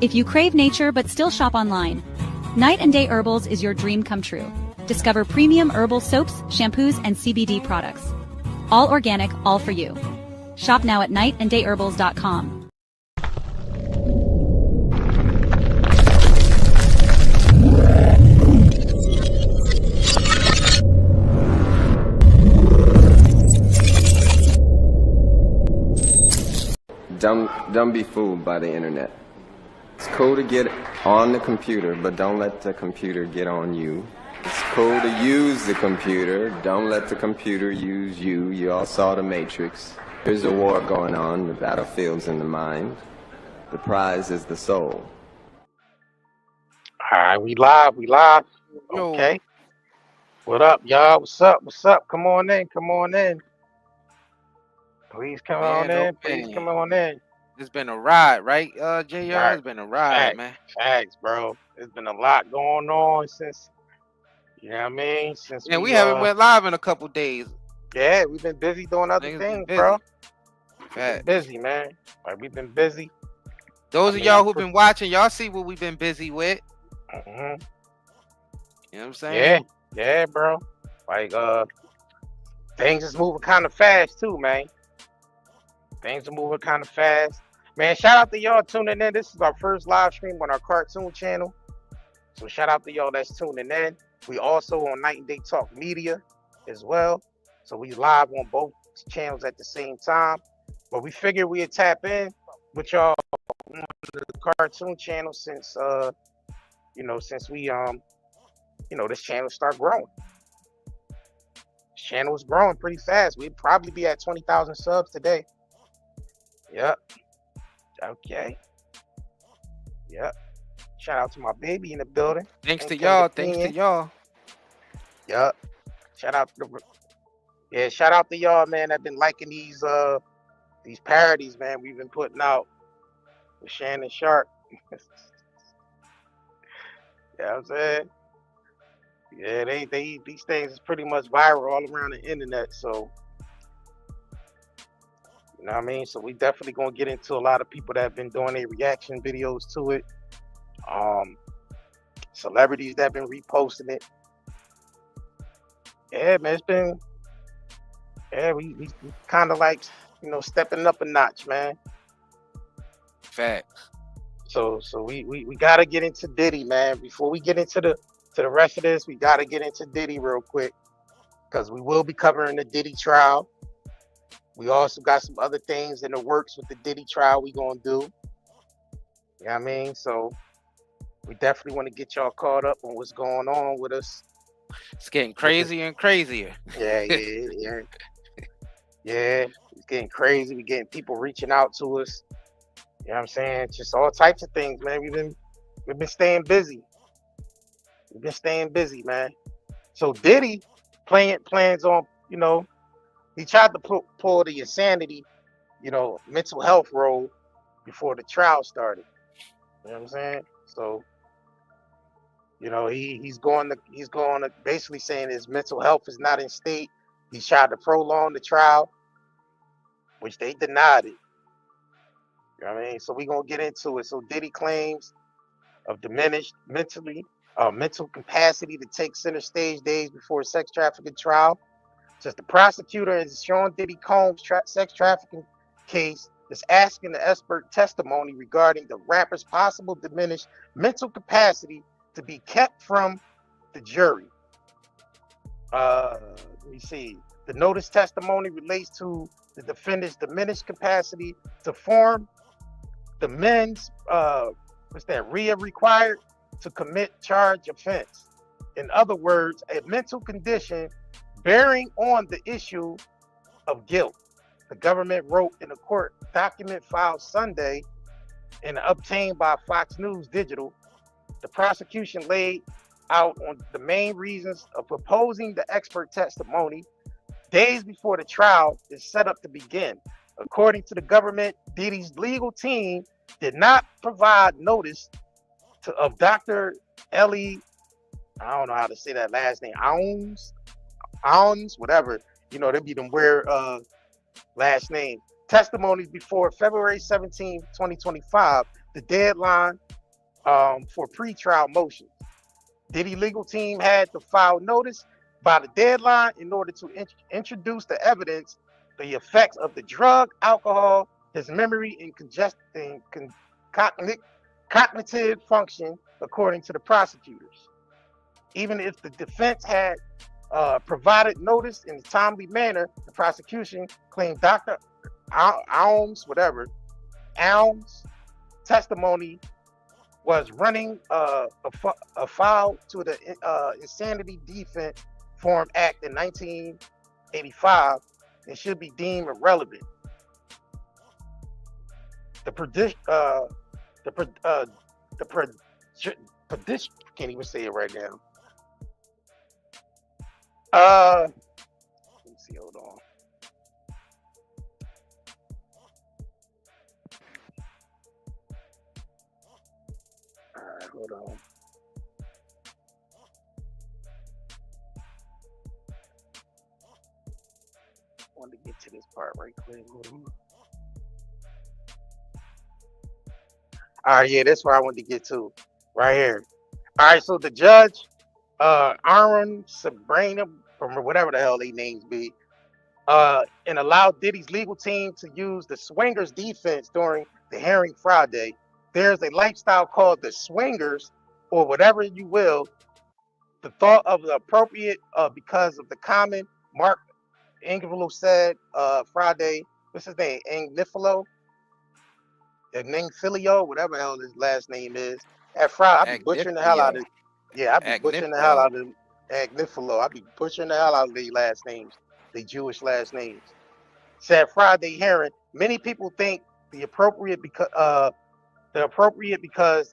If you crave nature but still shop online, Night and Day Herbals is your dream come true. Discover premium herbal soaps, shampoos, and CBD products. All organic, all for you. Shop now at nightandayherbals.com. Don't be fooled by the internet. It's cool to get on the computer, but don't let the computer get on you. It's cool to use the computer, don't let the computer use you. You all saw The Matrix. There's a war going on, the battlefield's in the mind. The prize is the soul. Alright, we live. Okay. What up, y'all? What's up? Come on in. Please come on in. It's been a ride, right, JR? Right. It's been a ride, man. Facts, bro. There's been a lot going on since, you know what I mean? Since we haven't went live in a couple days. Yeah, we've been busy doing other things, bro. Busy, man. Like, we've been busy. Those of y'all who've been watching, y'all see what we've been busy with. Mm-hmm. You know what I'm saying? Yeah, bro. Like, things is moving kind of fast, too, man. Things are moving kind of fast. Man, shout out to y'all tuning in. This is our first live stream on our cartoon channel. So shout out to y'all that's tuning in. We also on Night and Day Talk Media as well. So we live on both channels at the same time. But we figured we'd tap in with y'all on the cartoon channel since since we this channel start growing. This channel is growing pretty fast. We'd probably be at 20,000 subs today. Yep. Okay. Yep. Shout out to my baby in the building. Thanks to y'all. Yep. Shout out to y'all, man. I've been liking these parodies, man. We've been putting out with Shannon Sharpe. You know what I'm saying? Yeah, these things is pretty much viral all around the internet, so you know what I mean? So we definitely gonna get into a lot of people that have been doing their reaction videos to it. Celebrities that have been reposting it. Yeah, man, we kind of like, stepping up a notch, man. Facts. So we gotta get into Diddy, man. Before we get into the rest of this, we gotta get into Diddy real quick, because we will be covering the Diddy trial. We also got some other things in the works with the Diddy trial we gonna do. You know what I mean? So we definitely want to get y'all caught up on what's going on with us. It's getting crazier and crazier. Yeah. Yeah, it's getting crazy. We're getting people reaching out to us. You know what I'm saying? Just all types of things, man. We've been staying busy. Man. So Diddy plans on, he tried to pull the insanity, mental health role before the trial started. You know what I'm saying? So, he's going to basically saying his mental health is not in state. He tried to prolong the trial, which they denied it. You know what I mean? So we're gonna get into it. So Diddy claims of diminished mental capacity to take center stage days before a sex trafficking trial. Since the prosecutor in Sean Diddy Combs sex trafficking case is asking the expert testimony regarding the rapper's possible diminished mental capacity to be kept from the jury. Let me see. The notice testimony relates to the defendant's diminished capacity to form the men's RIA required to commit charge offense. In other words, a mental condition bearing on the issue of guilt. The government wrote in a court document filed Sunday and obtained by Fox News Digital. The prosecution laid out on the main reasons of proposing the expert testimony days before the trial is set up to begin. According to the government, Diddy's legal team did not provide notice of Dr. Ellie, I don't know how to say that last name, Owens, whatever, they be them weird last name. Testimonies before February 17, 2025, the deadline for pre-trial motions. Diddy legal team had to file notice by the deadline in order to introduce the evidence, the effects of the drug, alcohol, his memory, and cognitive function, according to the prosecutors. Even if the defense had provided notice in a timely manner, the prosecution claimed Dr. Alm's testimony was running afoul to the Insanity Defense Reform Act in 1985 and should be deemed irrelevant. Can't even say it right now. Let me see. Hold on. All right, hold on. I want to get to this part right quick. All right, yeah, that's where I wanted to get to, right here. All right, so the judge, Aaron Sabrina, or whatever the hell they names be, and allowed Diddy's legal team to use the swingers defense during the hearing Friday. There's a lifestyle called the swingers, or whatever you will. The thought of the appropriate because of the common. Mark Angelo said Friday. What's his name? Agnifilo, whatever the hell his last name is. At Friday, I be butchering the hell out of it. Yeah, I be butchering the hell out of Agnifilo. I be butchering the hell out of their last names, they Jewish last names. Said Friday hearing, many people think the appropriate because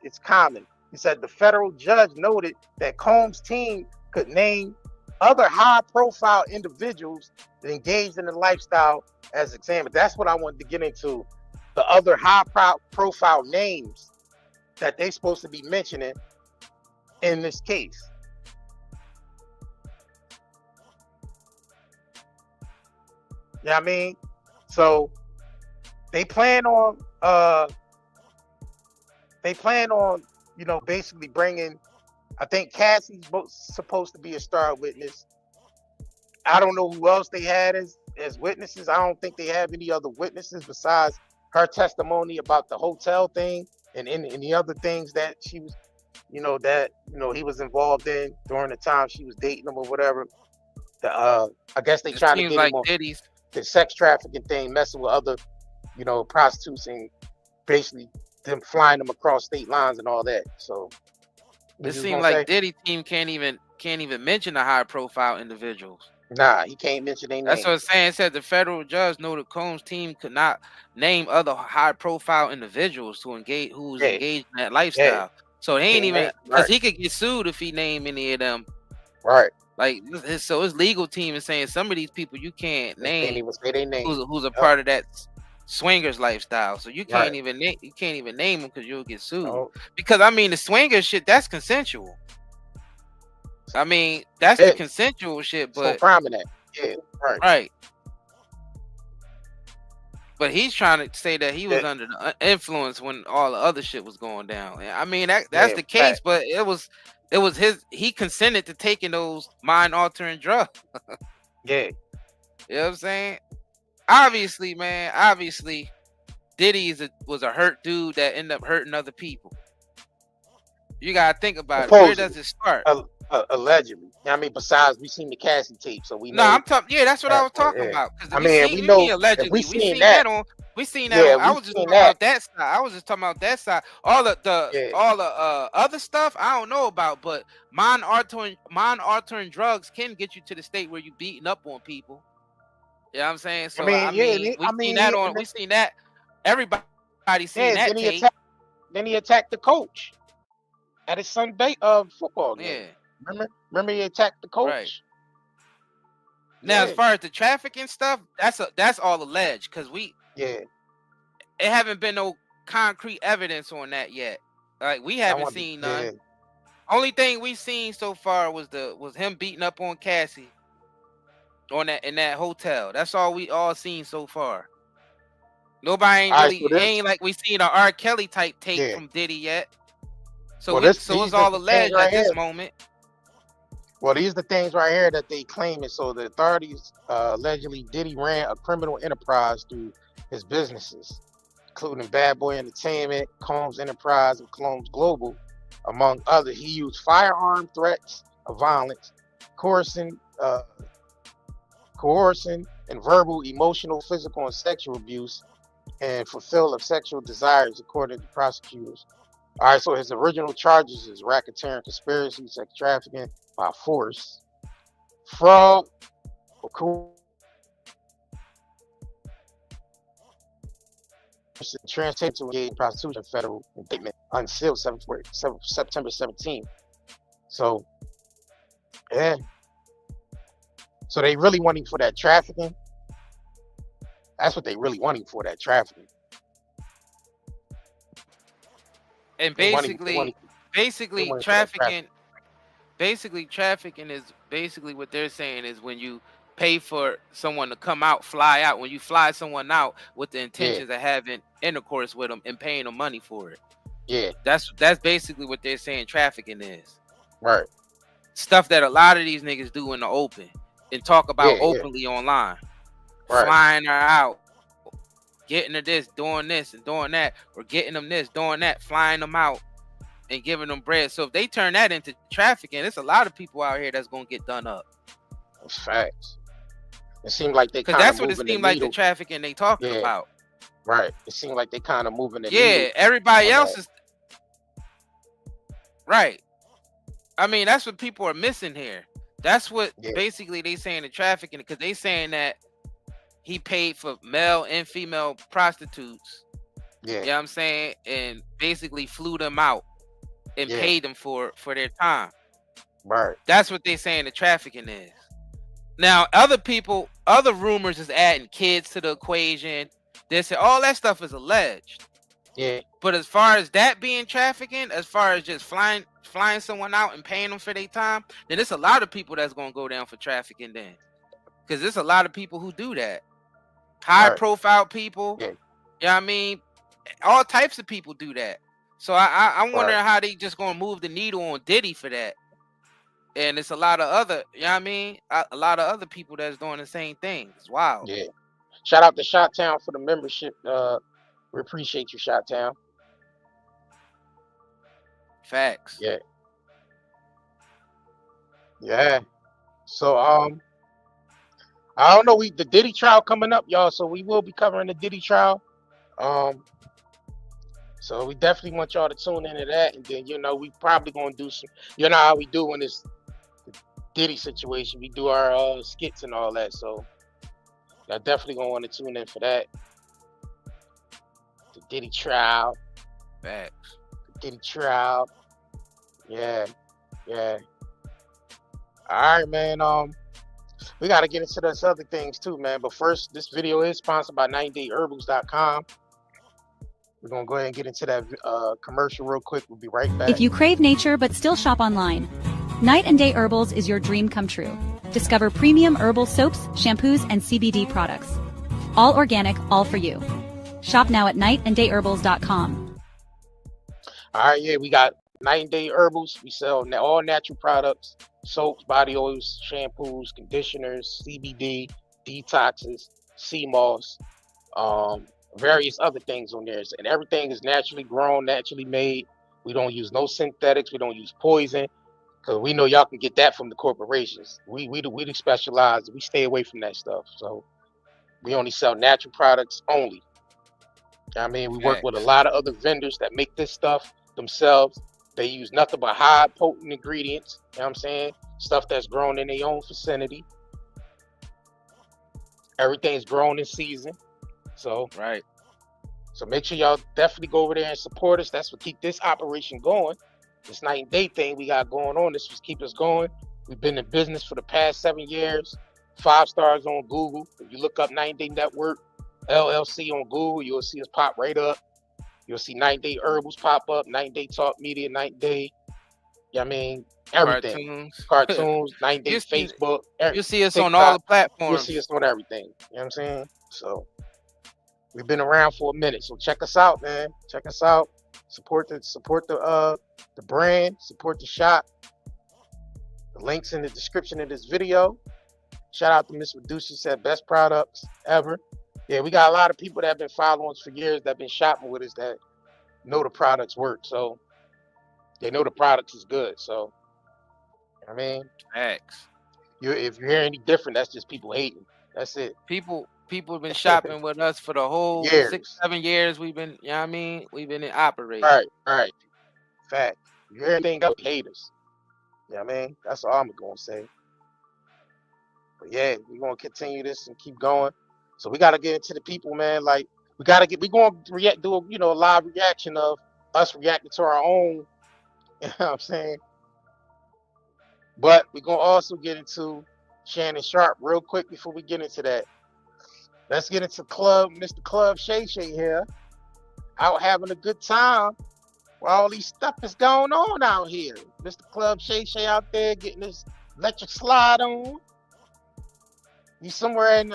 it's common. He said the federal judge noted that Combs' team could name other high-profile individuals that engaged in the lifestyle as examined. That's what I wanted to get into. The other high-profile names that they're supposed to be mentioning in this case. You know what I mean? So they plan on basically bringing, I think Cassie's supposed to be a star witness. I don't know who else they had as witnesses. I don't think they have any other witnesses besides her testimony about the hotel thing and any other things that she was, he was involved in during the time she was dating him or whatever. I guess they trying to get him on the sex trafficking thing, messing with other, prostitutes and basically them flying them across state lines and all that. So it seems like Diddy team can't even mention the high profile individuals. Nah, he can't mention their name. That's what I'm saying. It said the federal judge noted Combs' team could not name other high profile individuals who's engaged in that lifestyle. Yeah. So they ain't even, because he could get sued if he named any of them. Right. Like, so his legal team is saying some of these people you can't name. Can't even say their name. Who's a part of that swingers lifestyle. So you can't even name them because you'll get sued. Oh. Because I mean the swingers shit, that's consensual. I mean that's the consensual shit, but so prominent. Yeah, right. But he's trying to say that he was under the influence when all the other shit was going down. I mean that's the case, but it was he consented to taking those mind altering drugs. Yeah. You know what I'm saying? Obviously, Diddy was a hurt dude that ended up hurting other people. You gotta think about it. Where does it start? Allegedly. I mean, besides we seen the Cassie tape, so we know. No, I'm talking. Yeah, that's what I was talking about. I mean, we know allegedly. We seen that. We seen that. Yeah, I was just talking about that side. I was just talking about that side. All the other stuff I don't know about, but mind altering drugs can get you to the state where you beating up on people. You know what I'm saying? So we seen that. Everybody seen that tape. Then he attacked the coach at his Sunday football game. Yeah. Remember he attacked the coach? Right. Now, as far as the trafficking stuff, that's all alleged because it haven't been no concrete evidence on that yet. Like we haven't seen none. Yeah. Only thing we seen so far was him beating up on Cassie in that hotel. That's all we all seen so far. Nobody ain't really ain't like we seen an R. Kelly type tape from Diddy yet. So it's all alleged at this moment. Well, these are the things right here that they claim. So the authorities allegedly Diddy ran a criminal enterprise through his businesses, including Bad Boy Entertainment, Combs Enterprise, and Combs Global, among others. He used firearm threats of violence, coercing, and verbal, emotional, physical, and sexual abuse, and fulfill of sexual desires, according to prosecutors. All right, so his original charges is racketeering, conspiracy, sex trafficking by force, fraud, or translated to engage in prostitution, federal indictment until September 17th. So, yeah. So they really want him for that trafficking. That's what they really want him for, that trafficking. And basically trafficking. Basically, trafficking is basically what they're saying is when you pay for someone to come out, fly out. When you fly someone out with the intentions of having intercourse with them and paying them money for it. Yeah, that's basically what they're saying trafficking is. Right. Stuff that a lot of these niggas do in the open and talk about openly online. Right. Flying her out, getting her this, doing this and doing that, or getting them this, doing that, flying them out and giving them bread. So if they turn that into trafficking, there's a lot of people out here that's gonna get done up. That's facts. It seemed like they because that's what it seemed like the trafficking they talking about. Right. It seemed like they kind of moving the needle. Everybody else is right. I mean, that's what people are missing here. That's what basically they saying the trafficking, because they saying that he paid for male and female prostitutes. Yeah. You know what I'm saying? And basically flew them out and paid them for their time. Right. That's what they saying the trafficking is. Now, other rumors is adding kids to the equation. All that stuff is alleged. Yeah. But as far as that being trafficking, as far as just flying someone out and paying them for their time, then it's a lot of people that's gonna go down for trafficking then. Because there's a lot of people who do that. High profile people. Yeah. You know what I mean? All types of people do that. So I'm wondering how they just gonna move the needle on Diddy for that. And it's a lot of other, you know what I mean? A lot of other people that's doing the same thing. It's wild. Yeah. Shout out to Shot Town for the membership. We appreciate you, Shot Town. Facts. Yeah. Yeah. So I don't know. The Diddy trial coming up, y'all. So we will be covering the Diddy trial. So we definitely want y'all to tune into that, and then we probably gonna do some. You know how we do when it's the Diddy situation. We do our skits and all that. So y'all definitely gonna want to tune in for that. The Diddy trial. Facts. The Diddy trial. Yeah. Yeah. All right, man. We got to get into those other things too, man. But first, this video is sponsored by 90dayherbals.com. We're going to go ahead and get into that commercial real quick. We'll be right back. If you crave nature but still shop online, Night and Day Herbals is your dream come true. Discover premium herbal soaps, shampoos, and CBD products. All organic, all for you. Shop now at nightandayherbals.com. All right, yeah, we got Night and Day Herbals. We sell all natural products, soaps, body oils, shampoos, conditioners, CBD, detoxes, sea moss, various other things on there. And everything is naturally grown, naturally made. We don't use no synthetics. We don't use poison, because we know y'all can get that from the corporations. We specialize. We stay away from that stuff. So we only sell natural products only. I mean, we work with a lot of other vendors that make this stuff themselves. They use nothing but high potent ingredients. You know what I'm saying? Stuff that's grown in their own vicinity. Everything's grown in season. So So make sure y'all definitely go over there and support us. That's what keep this operation going. This Night and Day thing we got going on. This was keep us going. We've been in business for the past 7 years. 5 stars on Google. If you look up 9 Day Network LLC on Google, you'll see us pop right up. You'll see 9 Day Herbals pop up, 9 Day Talk Media, 9 Day. I mean, everything. Cartoons 9 Day Facebook. You'll see us on all the platforms. You'll see us on everything. You know what I'm saying? So we've been around for a minute. So check us out, man. Check us out. Support the brand. Support the shop. The links in the description of this video. Shout out to Miss Medusa, said best products ever. Yeah, we got a lot of people that have been following us for years that have been shopping with us that know the products work. So they know the products is good. So I mean, X. If you hear any different, that's just people hating. That's it. People have been shopping with us for the whole 6-7 years. We've been, you know what I mean? We've been operating. Right. Fact. You hear anything else, haters. You know what I mean? That's all I'm gonna say. But yeah, we're gonna continue this and keep going. So we gotta get into the people, man. Like we're gonna do a live reaction of us reacting to our own, you know what I'm saying? But we're gonna also get into Shannon Sharpe real quick before we get into that. Let's get into Mr. Club Shay here, out having a good time while all these stuff is going on out here. Mr. Club Shay out there getting his electric slide on. He's somewhere at an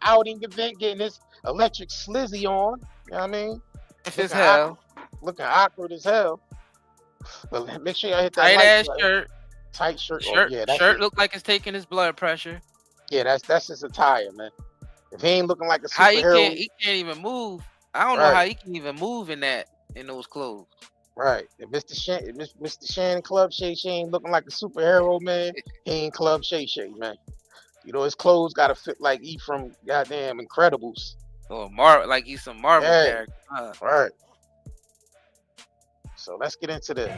outing event getting his electric slizzy on. You know what I mean? It's hell. Looking awkward as hell. But make sure y'all hit that tight ass shirt. Tight shirt. Shirt look like it's taking his blood pressure. Yeah, that's his attire, man. If he ain't looking like a superhero, he can't even move. I don't know how he can even move in those clothes. Right. If Mr. Shannon Club Shay ain't looking like a superhero, man, he ain't Club Shay, man. You know, his clothes gotta fit like he from goddamn Incredibles. Or like he's some Marvel character. Right. So let's get into this.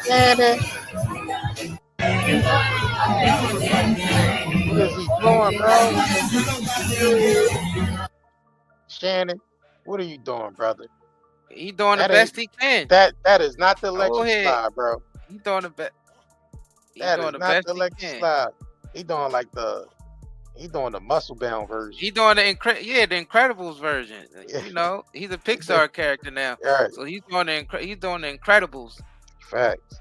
Shannon. What is he doing, bro? Shannon, what are you doing, brother? He doing the best he can. That is not the electric slide, bro. He doing the best. That is not the electric slide. He doing the muscle bound version. He doing the Incredibles version. You know, he's a Pixar character now. Right. So he's doing the Incredibles. Facts.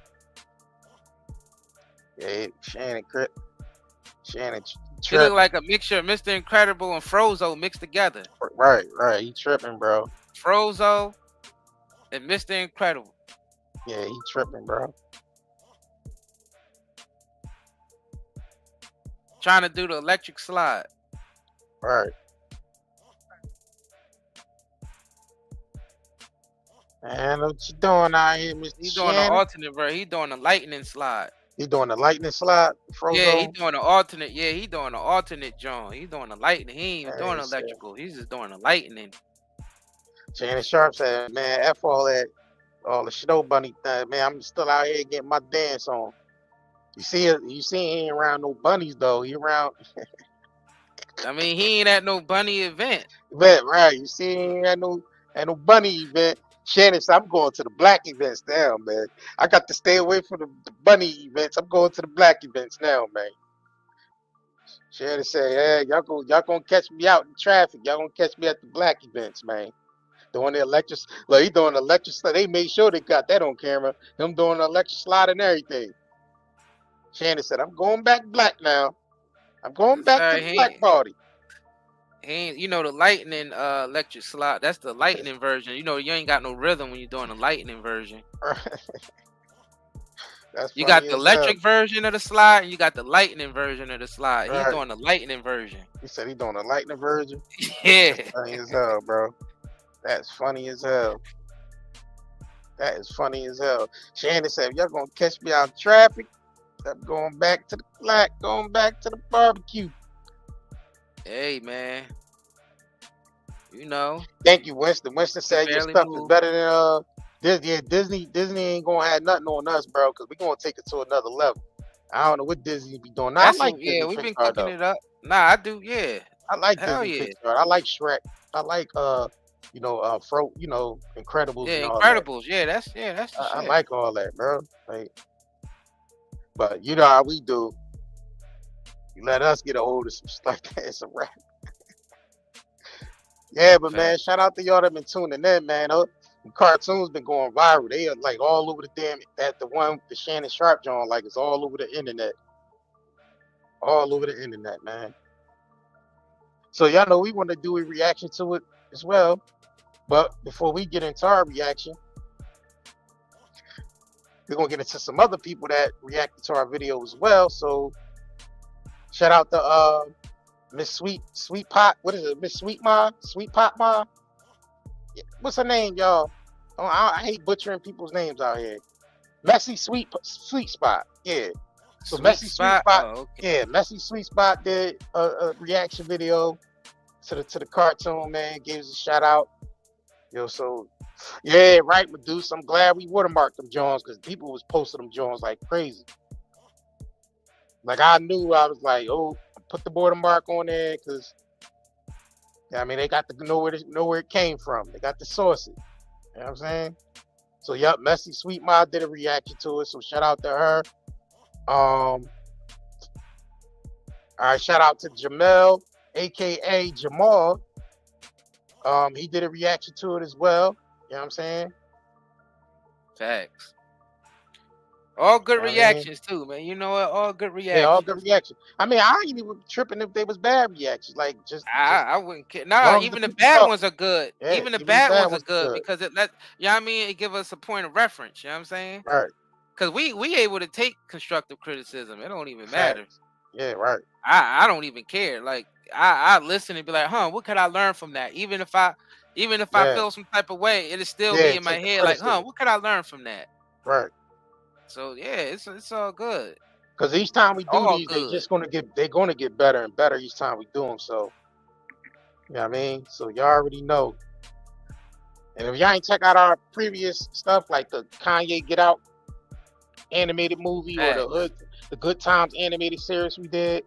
Yeah, Shannon. He look like a mixture of Mr. Incredible and Frozo mixed together. Right. He tripping, bro. Frozo and Mr. Incredible. Yeah, he tripping, bro. Trying to do the electric slide. Right. Man, what you doing out here, Mr. He's doing an alternate version. He's doing a lightning slide. He doing the lightning slide, Frozo? Yeah, he's doing an alternate. Yeah, he doing an alternate John. He's doing a lightning. He ain't even doing electrical. He's just doing a lightning. Shannon Sharpe said, man, F all the snow bunny thing, man. I'm still out here getting my dance on. You see he ain't around no bunnies though. He around I mean, he ain't at no bunny event. Right. You see he ain't at no bunny event. Shannon said, I'm going to the black events now, man. I got to stay away from the bunny events. I'm going to the black events now, man. Shannon said, hey, y'all gonna catch me out in traffic. Y'all gonna catch me at the black events, man. Doing the electric, he doing the electric slide. They made sure they got that on camera. Him doing the electric slide and everything. Shannon said, I'm going back black now. I'm going back to the black party. You know, the lightning electric slide, that's the lightning version. You know, you ain't got no rhythm when you're doing the lightning version. You got the electric version of the slide and you got the lightning version of the slide. He's doing the lightning version. He said he's doing the lightning version? Yeah. That's funny as hell, bro. That's funny as hell. That is funny as hell. Shannon said, y'all gonna catch me out in traffic. I'm going back to the barbecue. Hey, man. You know. Thank you, Winston. Winston said your stuff is better than Disney. Yeah, Disney ain't gonna have nothing on us, bro, because we're gonna take it to another level. I don't know what Disney be doing. Now, I like Disney we've been Pixar, cooking though. It up. Nah, I do, yeah. I like Disney Pixar. I like Shrek. I like Incredibles. Yeah, and all Incredibles. That. That's the shit. I like all that, bro. Like, but you know how we do. You let us get a hold of some stuff like that. It's a wrap. Yeah, but man, shout out to y'all that been tuning in, man. The cartoons been going viral. They are like all over the damn the Shannon Sharpe John, like it's all over the internet. all over the internet, man. So y'all know we want to do a reaction to it as well. But before we get into our reaction, we're gonna get into some other people that reacted to our video as well. So shout out to Miss Sweet Pot. What is it? Miss Sweet Pot Ma? Yeah. What's her name, y'all? Oh, I hate butchering people's names out here. Messy Sweet Spot. Yeah. So Messy Sweet Spot. Oh, okay. Yeah, Messy Sweet Spot did a reaction video to the cartoon, man. Gave us a shout out. Yo, so yeah, right, Medusa. I'm glad we watermarked them Jones because people was posting them Jones like crazy. Like I knew, I was like, oh, put the watermark on there because I mean they got to know where it came from. They got the sources. You know what I'm saying? So yep, Messy Sweet Ma did a reaction to it. So shout out to her. All right, shout out to Jamel, aka Jamal. He did a reaction to it as well. You know what I'm saying? Facts. All good reactions too, man. You know what? All good reactions. Yeah, all good reactions. I mean, I ain't even tripping if they was bad reactions. Like I wouldn't care. Nah, even the bad ones are good. Yeah, even the bad ones are good because it let it give us a point of reference. You know what I'm saying? Right. Because we able to take constructive criticism. It don't even matter. Yeah, right. I don't even care. Like I listen and be like, what could I learn from that? Even if I feel some type of way, it'll still be in my head. Like, what could I learn from that? Right. So yeah, it's all good. Because each time we do these, they're gonna get better and better each time we do them. So you know what I mean? So y'all already know. And if y'all ain't check out our previous stuff like the Kanye Get Out animated movie or the Good Times animated series we did.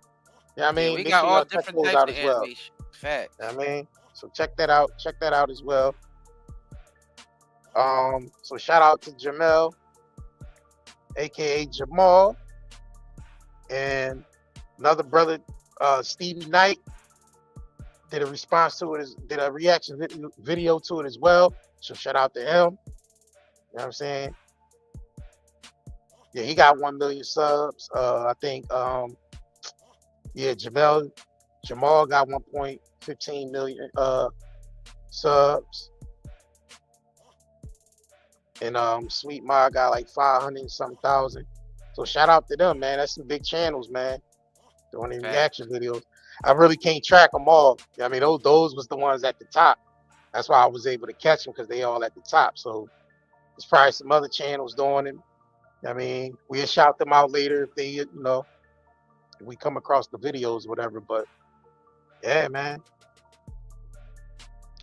You know what I mean? We got all different types of animation. Fact. You know what I mean? So check that out. Check that out as well. So shout out to Jamel, aka Jamal, and another brother, Stevie Knight, did a response to it, did a reaction video to it as well. So shout out to him. You know what I'm saying? Yeah, he got 1 million subs. I think Jamal got 1.15 million subs. And Sweet Ma got like 500 and something thousand. So shout out to them, man. That's some big channels, man. Doing the reaction videos. I really can't track them all. I mean, those was the ones at the top. That's why I was able to catch them because they all at the top. So there's probably some other channels doing it. I mean, we'll shout them out later if they, if we come across the videos or whatever. But yeah, man.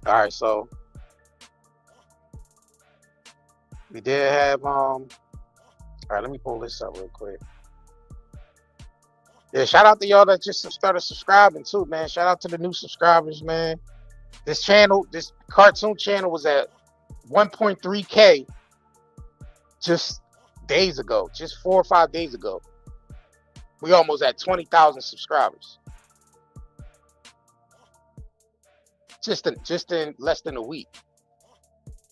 All right, so we did have all right, let me pull this up real quick. Yeah, shout out to y'all that just started subscribing too, man. Shout out to the new subscribers, man. This cartoon channel was at 1.3K just days ago, just 4 or 5 days ago. We almost at 20,000 subscribers. Just in less than a week.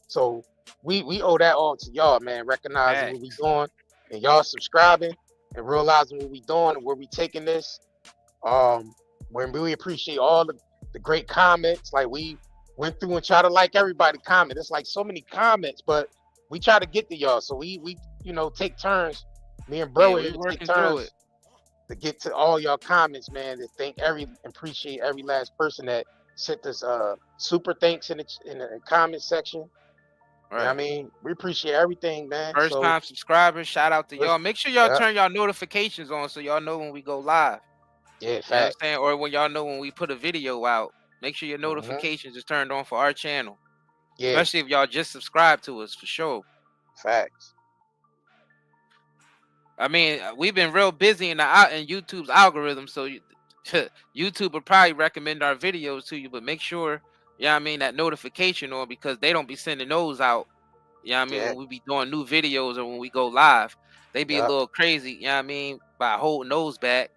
So we owe that all to y'all, man. Recognizing what we doing and y'all subscribing and realizing what we doing and where we taking this. When we appreciate all the great comments. Like we went through and try to like everybody comment. It's like so many comments, but we try to get to y'all. So we take turns. Me and bro here take turns to get to all y'all comments, man. To appreciate every last person that sent us super thanks in the comment section. Right. You know what I mean, we appreciate everything, man. First time subscribers, shout out to y'all. Make sure y'all turn y'all notifications on so y'all know when we go live. Yeah, you know what I'm saying? Or when y'all know when we put a video out. Make sure your notifications is turned on for our channel. Yeah. Especially if y'all just subscribe to us, for sure. Facts. I mean, we've been real busy in YouTube's algorithm, so YouTube will probably recommend our videos to you, but make sure, that notification on, because they don't be sending those out. When we be doing new videos or when we go live, they be a little crazy, by holding those back,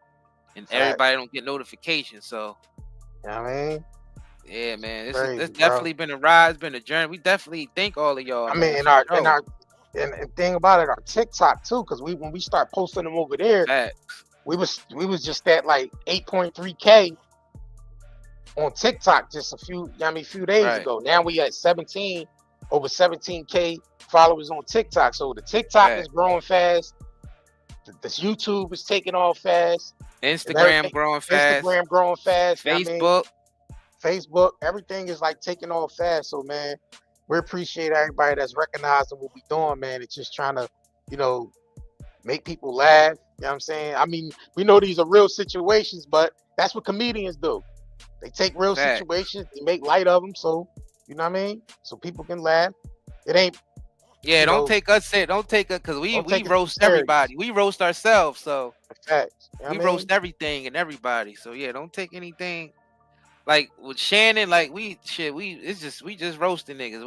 and everybody don't get notifications. So, yeah, man, it's definitely been a ride, it's been a journey. We definitely thank all of y'all. I mean, and thing about it, our TikTok too, because when we start posting them over there, we was just at like 8.3K on TikTok just a few days ago. Now we at over 17K followers on TikTok. So the TikTok is growing fast. This YouTube is taking off fast. Instagram growing fast. Facebook, everything is like taking off fast. So man, we appreciate everybody that's recognizing what we doing, man. It's just trying to, make people laugh. You know what I'm saying? I mean, we know these are real situations, but that's what comedians do. They take real situations, they make light of them. So, you know what I mean? So people can laugh. It ain't. Yeah, don't take us because we roast everybody. We roast ourselves. So facts. We roast everything and everybody. So yeah, don't take anything. Like with Shannon, like we just roasting niggas.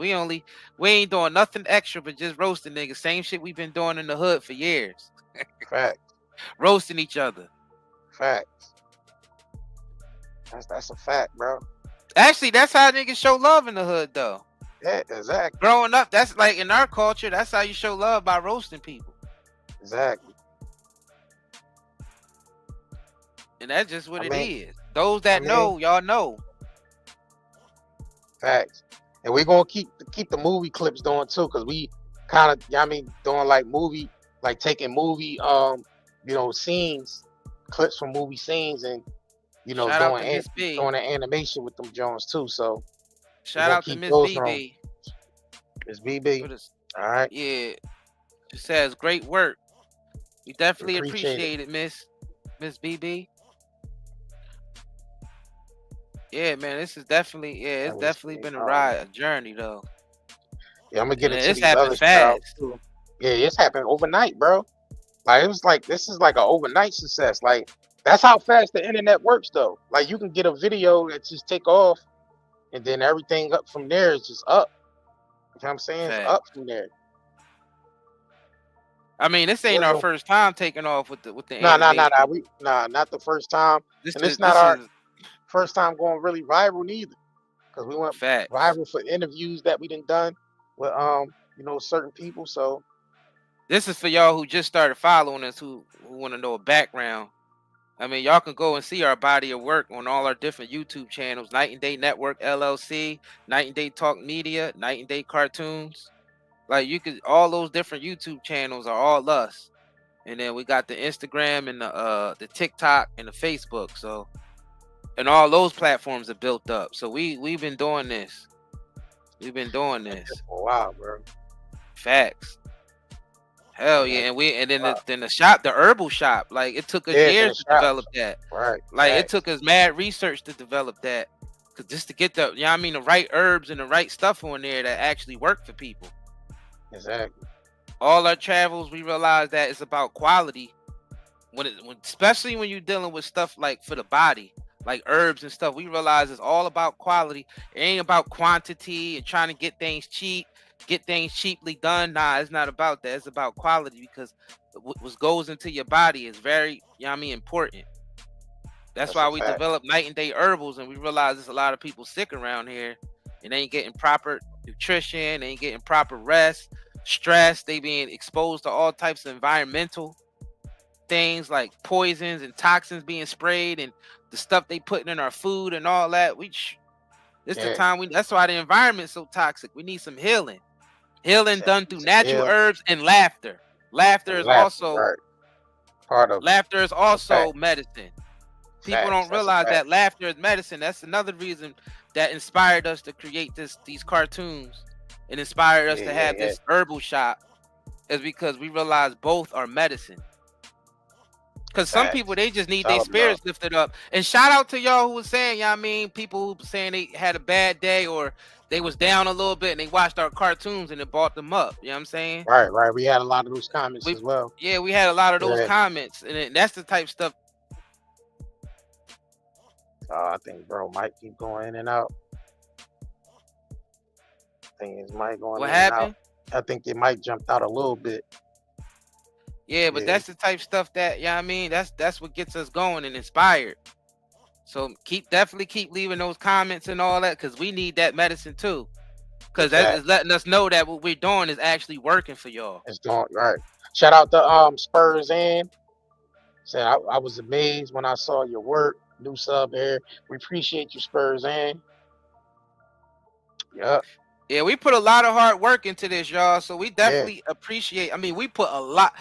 We ain't doing nothing extra but just roasting niggas. Same shit we've been doing in the hood for years. Facts. Roasting each other. Facts. That's a fact, bro. Actually, that's how niggas show love in the hood though. Yeah, exactly. Growing up, that's like in our culture, that's how you show love, by roasting people. Exactly. And that's just what it is. Those that know, y'all know. Facts. And we're gonna keep the movie clips doing too, because we kind of, doing like taking movie scenes, clips from movie scenes, and doing the animation with them Jones too. So shout out to Miss BB. Miss BB. All right. Yeah. She says great work. We definitely appreciate it, Miss BB. Yeah, man, this is definitely it's definitely been a journey though. Yeah, I'm gonna get into these other fast too. Yeah, it's happened overnight, bro. Like it was like this is like an overnight success. Like that's how fast the internet works though. Like you can get a video that just take off and then everything up from there is just up. You know what I'm saying? It's up from there. I mean, this ain't our first time taking off with the Nah, not the first time. It's not our first time going really viral neither. Because we went viral for interviews that we done with certain people. So this is for y'all who just started following us, who want to know a background. I mean, y'all can go and see our body of work on all our different YouTube channels: Night and Day Network LLC, Night and Day Talk Media, Night and Day Cartoons. Like you could, all those different YouTube channels are all us. And then we got the Instagram and the TikTok and the Facebook. So, and all those platforms are built up. So we've been doing this. We've been doing this. Wow, bro. Facts. Hell yeah, and then the herbal shop, like it took us years to develop that. Right. Like it took us mad research to develop that, just to get the right herbs and the right stuff on there that actually work for people. Exactly. All our travels, we realized that it's about quality. Especially when you're dealing with stuff like for the body, like herbs and stuff, we realize it's all about quality. It ain't about quantity and trying to get things cheaply done. Nah, it's not about that. It's about quality, because what goes into your body is very, important. That's why we developed Night and Day Herbals, and we realize there's a lot of people sick around here and they ain't getting proper nutrition, they ain't getting proper rest, stress, they being exposed to all types of environmental things like poisons and toxins being sprayed, and the stuff they putting in our food and all that. The time that's why the environment's so toxic. We need some healing done through natural herbs and laughter. Laughter is also part of laughter is also medicine. People don't realize that laughter is medicine. That's another reason that inspired us to create these cartoons and inspired us to have this herbal shop, is because we realize both are medicine. Because some people, they just need their spirits lifted up. And shout out to y'all who was saying, people who saying they had a bad day or they was down a little bit and they watched our cartoons and it brought them up. You know what I'm saying? Right. We had a lot of those comments as well. Yeah, we had a lot of those comments. And that's the type of stuff. I think bro might keep going in and out. I think his mic going in and out. I think it might jumped out a little bit. Yeah, but that's the type of stuff that, that's what gets us going and inspired. So definitely keep leaving those comments and all that, because we need that medicine too. Because that is letting us know that what we're doing is actually working for y'all. It's doing right. Shout out to Spurs and Said I was amazed when I saw your work. New sub here. We appreciate you, Spurs, and yeah. Yeah, we put a lot of hard work into this, y'all. So we definitely appreciate. I mean, we put a lot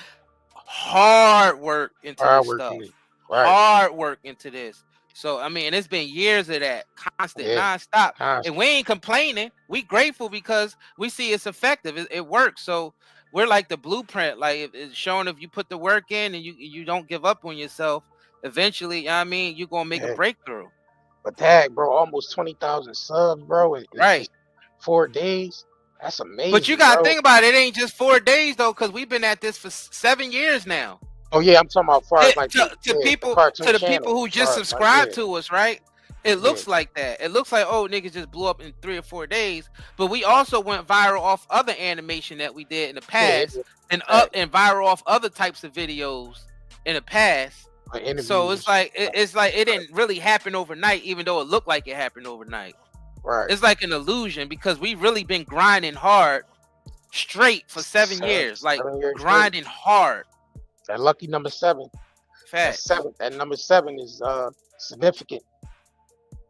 hard work into this stuff. Right. Hard work into this. So I mean, it's been years of that, constant, nonstop, and we ain't complaining. We grateful because we see it's effective. It works. So we're like the blueprint. Like it's showing if you put the work in and you don't give up on yourself, eventually, you know what I mean, you're gonna make a breakthrough. But tag, bro, almost 20,000 subs, bro. Right. 4 days. That's amazing. But you gotta think about it. It ain't just 4 days though, because we've been at this for 7 years now. Oh yeah, I'm talking about far as like to the people who just subscribe to us, right? It looks like that. It looks like, oh, niggas just blew up in 3 or 4 days. But we also went viral off other animation that we did in the past, and viral off other types of videos in the past. So it's like it didn't really happen overnight, even though it looked like it happened overnight. Right. It's like an illusion because we've really been grinding hard straight for 7 years, like grinding hard. That lucky number 7. Fact. That number 7 is significant. You know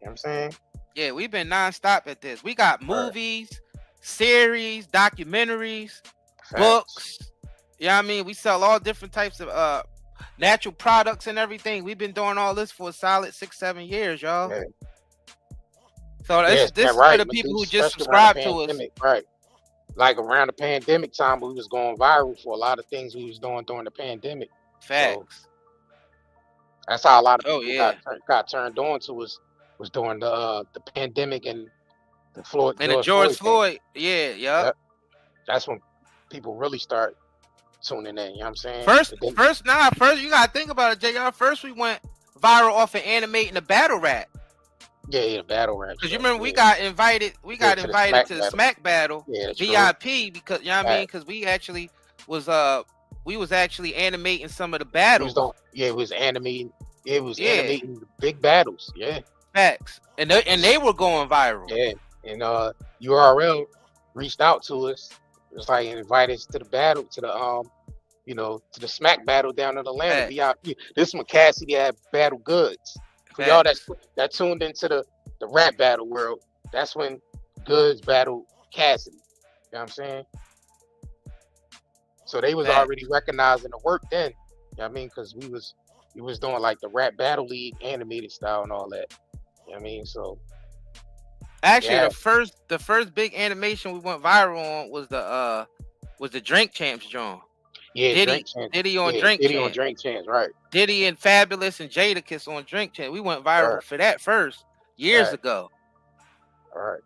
what I'm saying? Yeah, we've been nonstop at this. We got movies, series, documentaries, books. You know what I mean? We sell all different types of natural products and everything. We've been doing all this for a solid 6-7 years, y'all. Yeah. So this is for the people who just subscribe to us. Right. Like around the pandemic time, we was going viral for a lot of things we was doing during the pandemic. Facts. So that's how a lot of people got turned on to us, was during the pandemic and the George Floyd. Yeah. That's when people really start tuning in. You know what I'm saying? First, you gotta think about it, JR. First, we went viral off of animating the battle rap. Yeah, battle rap. Because you remember we got invited to the Smack Battle VIP because you know what I mean? Because we actually was animating some of the battles. It was animating the big battles. Yeah. Facts. And they were going viral. Yeah. And URL reached out to us. It was like invited us to the battle, to the to the Smack Battle down in Atlanta. VIP. This one Cassidy had Battle Goods. For y'all that tuned into the rap battle world, that's when Goods battled Cassidy. You know what I'm saying? So they was already recognizing the work then. You know what I mean? Because we was doing like the rap battle league animated style and all that. You know what I mean? So actually the first big animation we went viral on was the Drink Champs joint. Yeah, Diddy on Drink Champs, right. Diddy and Fabulous and Jadakiss on Drink Champs. We went viral for that first years ago. All right.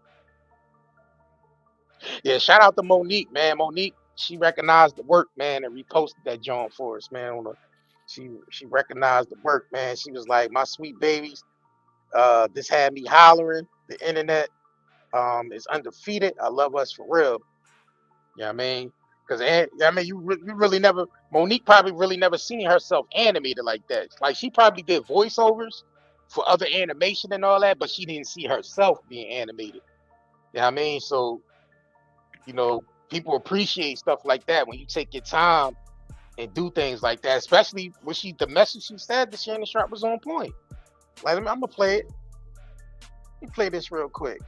Yeah, shout out to Monique, man. Monique, she recognized the work, man, and reposted that joint for us, man. She recognized the work, man. She was like, my sweet babies, this had me hollering. The internet is undefeated. I love us for real. You know what I mean? Because I mean, you really never. Monique probably really never seen herself animated like that. Like she probably did voiceovers for other animation and all that, but she didn't see herself being animated. You know what I mean? So, people appreciate stuff like that when you take your time and do things like that. Especially when the message she said to Shannon Sharpe was on point. Like I'm gonna play it. Let me play this real quick.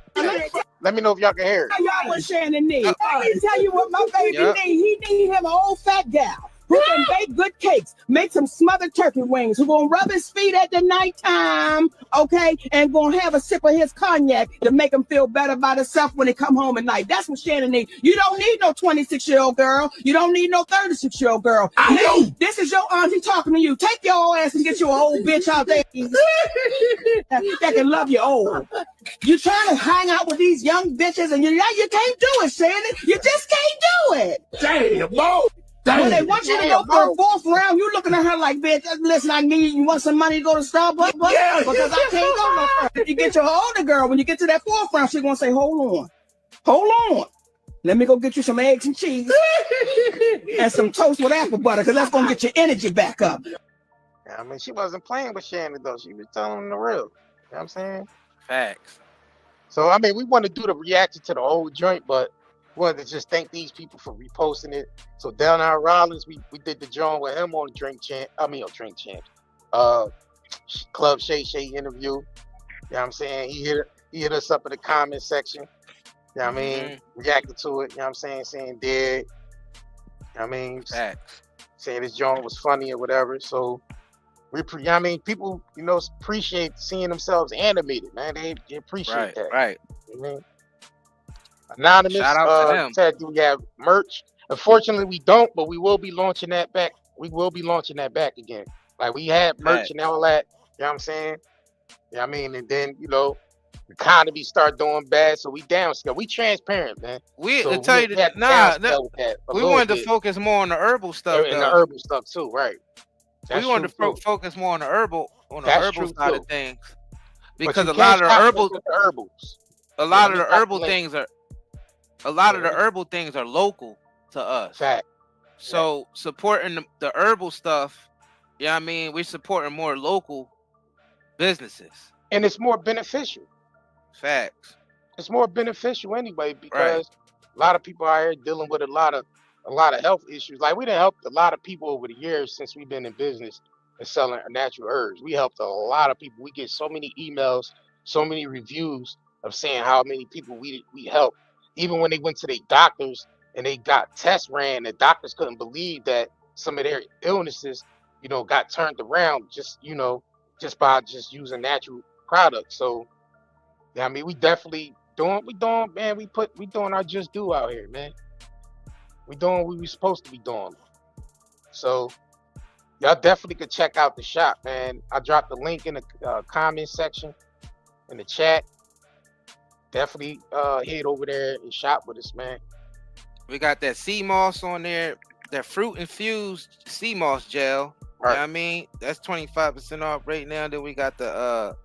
Let me know if y'all can hear it. Y'all what Shannon need. Let me tell you what my baby need. He need him an old fat gal who can bake good cakes, make some smothered turkey wings, who gonna rub his feet at the nighttime, okay, and gonna have a sip of his cognac to make him feel better about himself when he come home at night. That's what Shannon need. You don't need no 26-year-old girl. You don't need no 36-year-old girl. I know. This is your auntie talking to you. Take your old ass and get you an old bitch out there that can love you old. You trying to hang out with these young bitches and you can't do it, Shannon. You just can't do it. Damn, boy. When they want you to go for a 4th round, you looking at her like, bitch, listen, you want some money to go to Starbucks? Yeah, because I can't go no further. If you get your older girl, when you get to that 4th round, she's going to say, hold on. Let me go get you some eggs and cheese and some toast with apple butter, because that's going to get your energy back up. I mean, she wasn't playing with Shannon, though. She was telling him the real. You know what I'm saying? Facts. So, I mean, we want to do the reaction to the old joint, but Well, to just thank these people for reposting it. So Donnell Rollins, we did the joint with him on Drink Champ. Drink Champs. Club Shay Shay interview. You know what I'm saying? He hit us up in the comment section. You know what I mean? Reacted to it, you know what I'm saying? Saying dead. You know what I mean? Saying this joint was funny or whatever. So people, appreciate seeing themselves animated, man. They appreciate that. Right. You know what I mean? Anonymous said, do we have merch? Unfortunately, we don't, but we will be launching that back. We will be launching that back again. Like, we had merch and all that. You know what I'm saying? You know what I mean? And then, the economy start doing bad, so we downscale. We transparent, man. We wanted to focus more on the herbal stuff. And the herbal stuff, too, right. We wanted to focus more on the herbal side of things. Because a lot of the herbal things are local to us. Fact. So supporting the herbal stuff, you know what I mean? We're supporting more local businesses. And it's more beneficial. Facts. It's more beneficial anyway, because a lot of people out here dealing with a lot of health issues. Like, we done helped a lot of people over the years since we've been in business and selling natural herbs. We helped a lot of people. We get so many emails, so many reviews of saying how many people we helped. Even when they went to their doctors and they got tests ran, the doctors couldn't believe that some of their illnesses, got turned around just by just using natural products. So, yeah, I mean, we definitely doing our just do out here, man. We doing what we supposed to be doing. So, y'all definitely could check out the shop, man. I dropped the link in the comment section in the chat. Definitely head over there and shop with us, man. We got that sea moss on there, that fruit infused sea moss gel. Right. You know what I mean? That's 25% off right now. Then we got the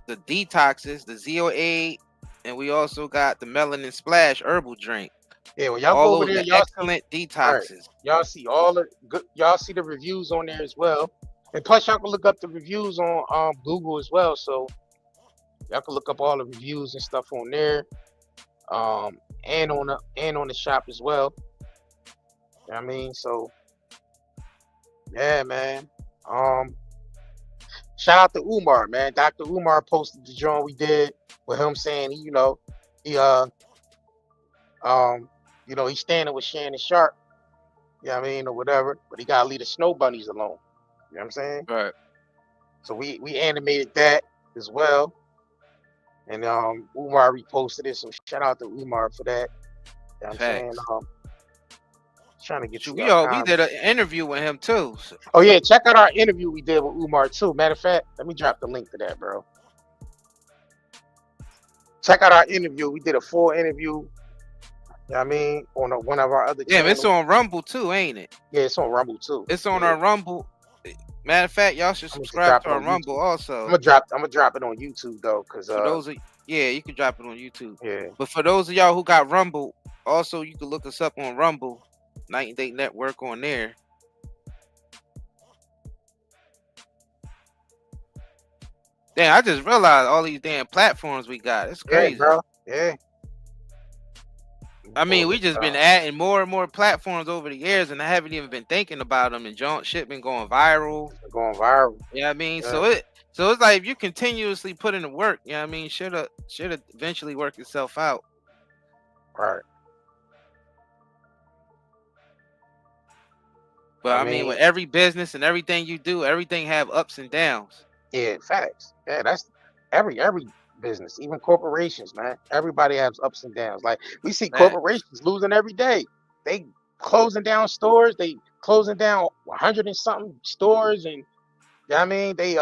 detoxes, the ZO8, and we also got the melanin splash herbal drink. Yeah, well, y'all go over there, y'all excellent detoxes. Right. Y'all see y'all see the reviews on there as well. And plus y'all can look up the reviews on Google as well. So y'all can look up all the reviews and stuff on there. And on the shop as well. You know what I mean? So yeah, man. Shout out to Umar, man. Dr. Umar posted the joint we did with him saying he's standing with Shannon Sharpe, you know what I mean, or whatever, but he gotta leave the snow bunnies alone. You know what I'm saying? Right. So we animated that as well. And Umar reposted it, so shout out to Umar for that. You know what I'm saying? Trying to get you. We did an interview with him too. So. Oh yeah, check out our interview we did with Umar too. Matter of fact, let me drop the link to that, bro. Check out our interview. We did a full interview. You know what I mean? On one of our other channels. It's on Rumble too, ain't it? Yeah, it's on Rumble too. It's on our Rumble. Matter of fact, y'all should subscribe to our Rumble also. I'm gonna drop it on YouTube though, because you can drop it on YouTube. Yeah. But for those of y'all who got Rumble, also you can look us up on Rumble, Night and Day Network on there. Damn, I just realized all these damn platforms we got. It's crazy, bro. Yeah. I mean, we just been adding more and more platforms over the years, and I haven't even been thinking about them. And shit been going viral. You know what I mean? Yeah. So it's like if you continuously put in the work, you know what I mean? Should eventually work itself out. Right. But I mean, with every business and everything you do, everything have ups and downs. Yeah, facts. Yeah, that's every business, even corporations, man. Everybody has ups and downs. Like, we see corporations losing every day. They closing down stores. They closing down 100 and something stores, and you know what I mean, they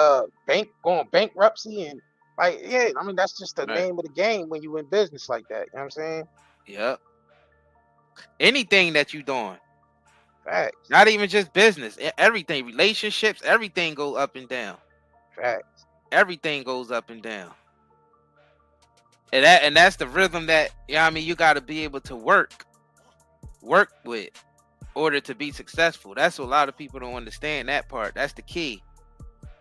going bankruptcy, and like, yeah, I mean, that's just the name of the game when you in business like that. You know what I'm saying? Yep. Anything that you doing. Facts. Not even just business. Everything, relationships, everything go up and down. Facts. Everything goes up and down. And that's the rhythm that, you know what I mean, you got to be able to work with in order to be successful. That's what a lot of people don't understand, that part. That's the key.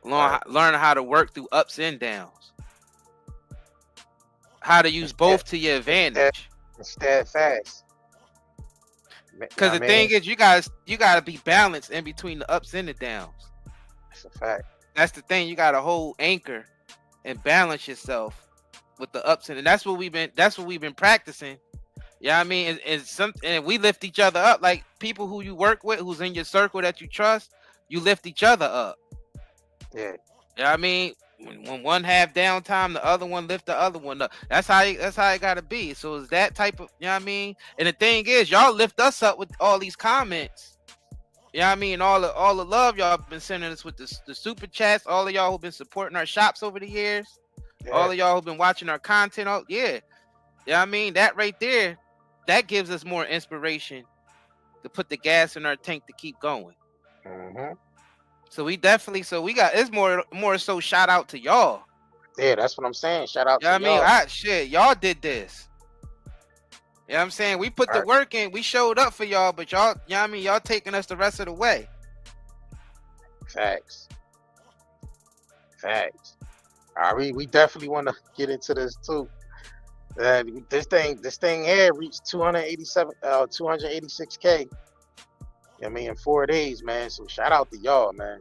Learn how to work through ups and downs. How to use both to your advantage. Steadfast. Because the thing is, you gotta be balanced in between the ups and the downs. That's a fact. That's the thing. You gotta hold anchor and balance yourself with the ups and that's what we've been practicing. Yeah, I mean, and we lift each other up, like people who you work with, who's in your circle that you trust. You lift each other up. Yeah. Yeah, I mean, when one have downtime, the other one lift the other one up. That's how it gotta be. So it's that type of, you know what I mean? And the thing is, y'all lift us up with all these comments. You know what I mean? All the love y'all been sending us with the super chats, all of y'all who've been supporting our shops over the years, all of y'all who've been watching our content. Yeah. You know what I mean? That right there, that gives us more inspiration to put the gas in our tank to keep going. Mm-hmm. So we got, it's more so shout out to y'all. Yeah, that's what I'm saying. Shout out to y'all. I mean, y'all did this. You know what I'm saying? We put the work in, we showed up for y'all, but y'all, you know what I mean? Y'all taking us the rest of the way. Facts. All right, we definitely want to get into this too. This thing here reached 286K. I mean, in 4 days, man. So shout out to y'all, man.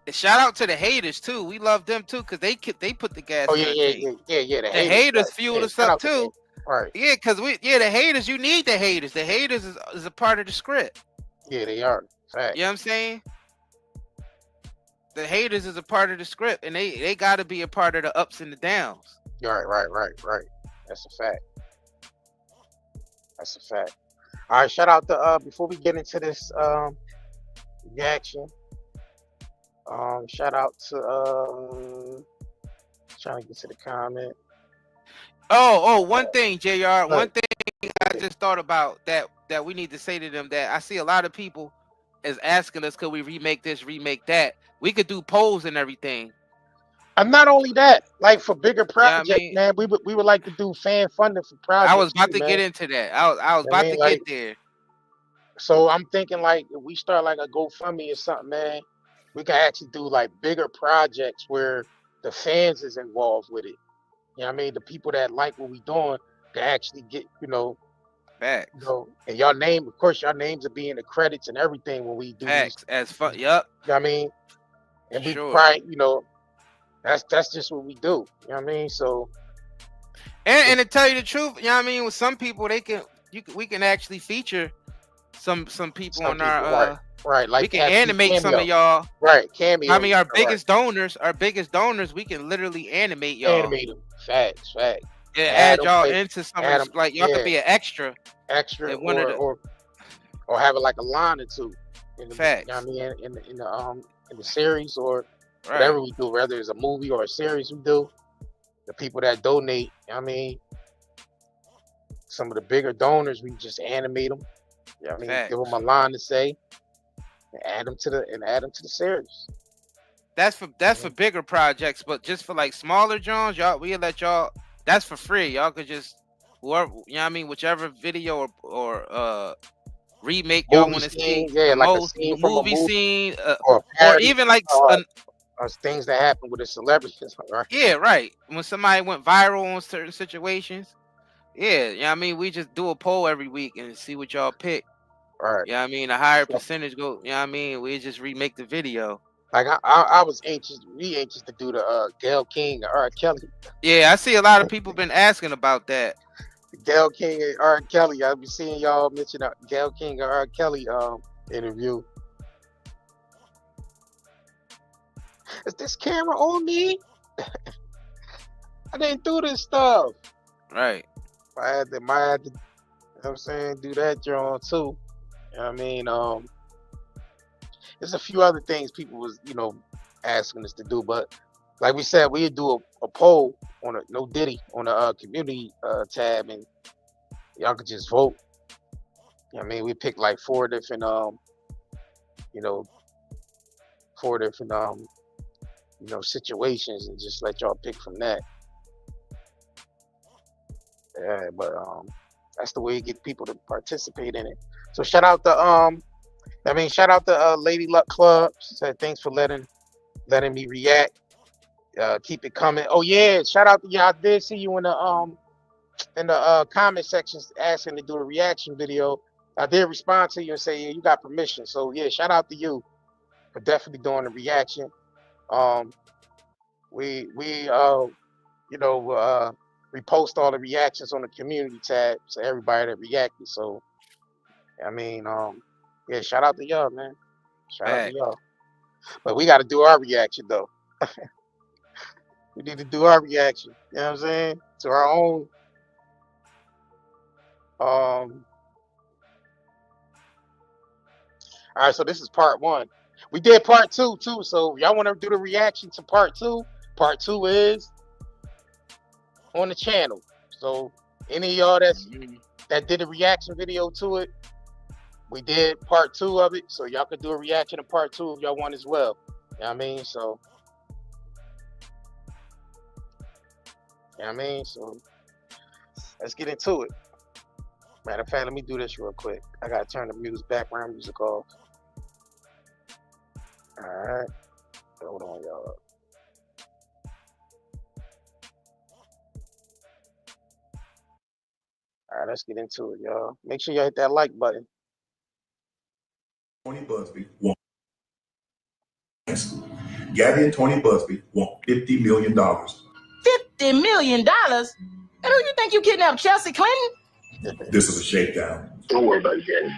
And shout out to the haters too. We love them too, because they put the gas. Oh yeah. The haters fueled us up too. Right. Yeah, because the haters, you need the haters. The haters is a part of the script. Yeah, they are. Fact. You know what I'm saying? The haters is a part of the script, and they got to be a part of the ups and the downs. Right. That's a fact. All right, shout out to before we get into this reaction. Shout out to trying to get to the comment. One thing, JR. One thing I just thought about that we need to say to them, that I see a lot of people is asking us, could we remake this, remake that? We could do polls and everything. And not only that, like for bigger projects, man, we would like to do fan funding for projects. I was about to get into that. I was about to get there. So I'm thinking, like, if we start like a GoFundMe or something, man, we can actually do like bigger projects where the fans is involved with it. You know what I mean? The people that like what we doing can actually get, facts. And your names will be in the credits and everything when we do facts these. As fun. Yep. You know what I mean? And we probably, that's just what we do. You know what I mean? So and to tell you the truth, you know what I mean, with some people we can actually feature some people on our right, like we can animate some of y'all. Right, cameo. I mean, our biggest donors, we can literally animate y'all. Animate them. Facts. Yeah, add y'all into some of the, like y'all could be an extra or have it like a line or two. Facts. You know what I mean? In the series or whatever we do, whether it's a movie or a series we do, the people that donate, you know what I mean, some of the bigger donors, we just animate them. You know what I mean? Facts. Give them a line to say, and add them to the series. That's for bigger projects, but just for like smaller Jones, we'll let y'all. That's for free. Y'all could just whoever, you know what I mean, whichever video or remake y'all want to see. Yeah, like a scene from a movie scene, or even like or things that happen with the celebrities, right? Yeah, right. When somebody went viral on certain situations, yeah, you know what I mean, we just do a poll every week and see what y'all pick. Right. You know what I mean? A higher percentage go, you know what I mean? We just remake the video. Like I was anxious to do the Gayle King or R. Kelly. Yeah, I see a lot of people been asking about that. Gayle King and R. Kelly. I'll be seeing y'all mention Gayle King or R. Kelly interview. Is this camera on me? I didn't do this stuff. Right. I had to, you know what I'm saying, do that John too. You know what I mean? There's a few other things people was, asking us to do, but like we said, we'd do a poll on No Diddy on the community tab, and y'all could just vote. You know what I mean? We picked like four different situations and just let y'all pick from that. Yeah, but that's the way you get people to participate in it. So shout out to Lady Luck Club. She said thanks for letting me react. Keep it coming. Oh yeah, shout out to y'all. I did see you in the comment sections asking to do a reaction video. I did respond to you and say, yeah, you got permission. So yeah, shout out to you for definitely doing the reaction. We repost all the reactions on the community tab, so everybody that reacted. So I mean, yeah, shout out to y'all, man. Shout out to y'all. But we got to do our reaction though. We need to do our reaction. You know what I'm saying? To our own. All right, so this is part 1. We did part 2 too. So y'all want to do the reaction to part 2? Part 2 is on the channel. So any of y'all that did a reaction video to it, we did part 2 of it. So y'all could do a reaction to part 2 if y'all want as well. You know what I mean? So so let's get into it. Matter of fact, let me do this real quick. I gotta turn the background music off. All right, hold on, y'all. All right, let's get into it, y'all. Make sure y'all hit that like button. Tony Busby want Gabby and Tony Busby want $50 million. $50 million? And who you think you kidnapped, Chelsea Clinton? This is a shakedown. Don't worry about it, Gabby.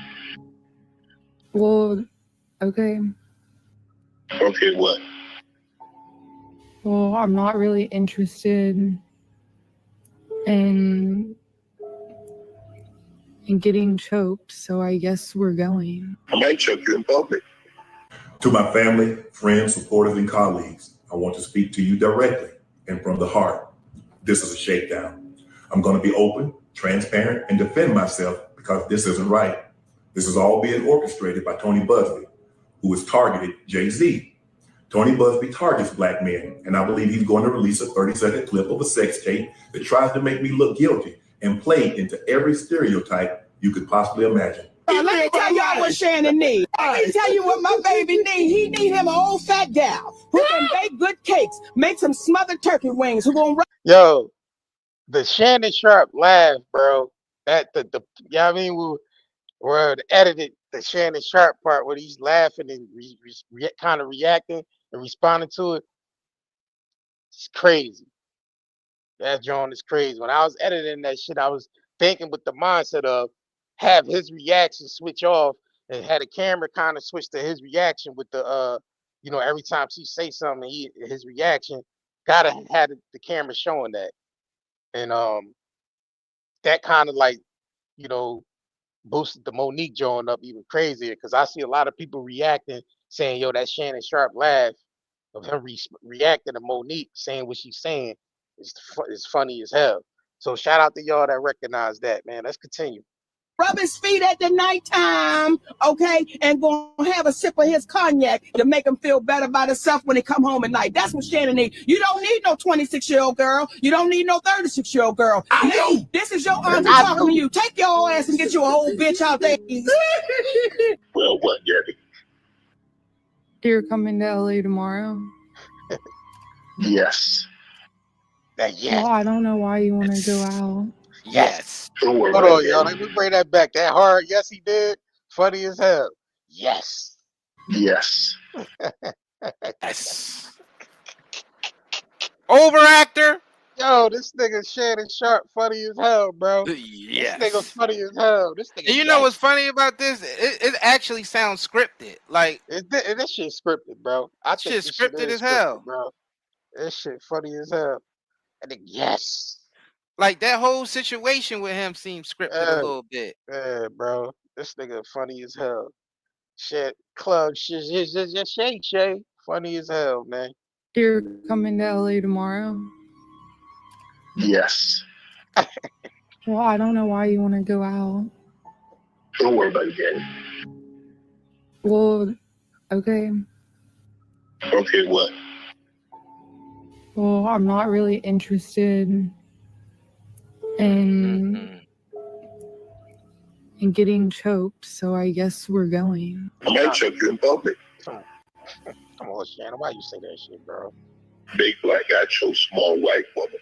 Well, okay. Okay, what? Well, I'm not really interested in getting choked, so I guess we're going. I might choke you in public. To my family, friends, supporters, and colleagues, I want to speak to you directly and from the heart. This is a shakedown. I'm going to be open, transparent, and defend myself because this isn't right. This is all being orchestrated by Tony Busby, who has targeted Jay-Z. Tony Busby targets black men, and I believe he's going to release a 30-second clip of a sex tape that tries to make me look guilty and play into every stereotype you could possibly imagine. Let me tell y'all what Shannon needs. Let me tell you what my baby needs. He need him an old fat gal who can bake good cakes, make some smothered turkey wings, who gonna Yo, the Shannon Sharpe laugh, bro. That the you know what I mean? Where edited the Shannon Sharpe part where he's laughing and kind of reacting and responding to it. It's crazy. That John is crazy. When I was editing that shit, I was thinking with the mindset of have his reaction switch off and had the camera kind of switch to his reaction with the every time she say something, his reaction gotta had the camera showing that. And that kind of like, boosted the Monique joint up even crazier because I see a lot of people reacting saying, yo, that Shannon Sharpe laugh of him reacting to Monique saying what she's saying is funny as hell. So shout out to y'all that recognize that, man. Let's continue. rub his feet at the nighttime, okay, and gonna have a sip of his cognac to make him feel better about himself when he come home at night. That's what Shannon needs. You don't need no 26-year-old girl. You don't need no 36-year-old girl. This is your auntie talking to you. Take your ass and get you a old bitch out there. Well, what, Gabby? You're coming to LA tomorrow? Yes. Yes. Well, I don't know why you want to go out. Yes. Don't worry Hold about on, it, y'all. Gabby. Let me bring that back. That hard, yes, he did. Funny as hell. Yes. Yes. Yes. Overactor. Yo, this nigga Shannon Sharpe funny as hell, bro. Yes. This nigga funny as hell. This nigga. And you know what's funny about this? It actually sounds scripted. Like this shit scripted, bro. I think shit this scripted shit is as hell, bro. This shit funny as hell. I think yes. Like that whole situation with him seems scripted a little bit. Yeah, bro. This nigga funny as hell. Shit, club shit, Shay. Funny as hell, man. You're coming to LA tomorrow? Yes. Well, I don't know why you want to go out. Don't worry about it, Gabby. Well, okay. Okay, what? Well, I'm not really interested in getting choked, so I guess we're going. I might choke you in public. Come on, Shannon. Why you say that shit, bro? Big black guy chose small white woman.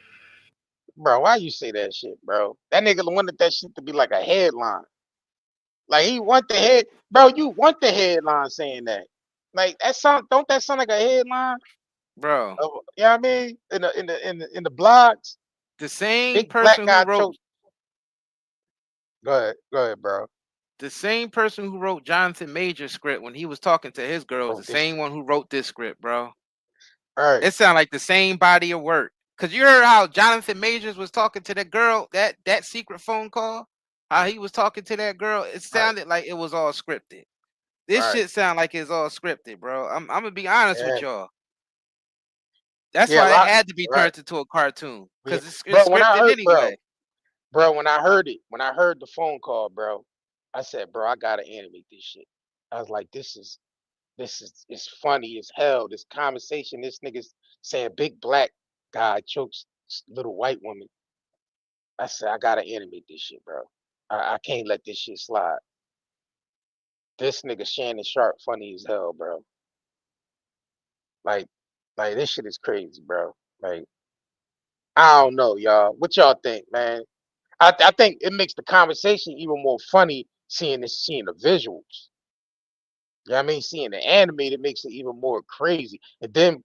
Bro, why you say that shit, bro? That nigga wanted that shit to be like a headline. Like he want the head, bro. You want the headline saying that? Like that sound? Don't that sound like a headline, bro? You know what I mean? In the blogs, the same big black person guy who wrote. choked. Go ahead, bro. The same person who wrote Jonathan Major's script when he was talking to his girl was the same one who wrote this script, bro. All right. It sounded like the same body of work. Cause you heard how Jonathan Majors was talking to that girl, that secret phone call, how he was talking to that girl. It sounded like it was all scripted. This shit sound like it's all scripted, bro. I'm gonna be honest with y'all. That's why it had to be turned into a cartoon. Because it's scripted anyway. Bro, when I heard the phone call, bro, I said, bro, I gotta animate this shit. I was like, this is it's funny as hell. This conversation, this nigga's saying big black guy chokes little white woman. I said, I gotta animate this shit, bro. I can't let this shit slide. This nigga Shannon Sharpe funny as hell, bro. Like this shit is crazy, bro. Like, I don't know, y'all. What y'all think, man? I think it makes the conversation even more funny seeing the visuals. You know what I mean? Seeing the animated makes it even more crazy. And then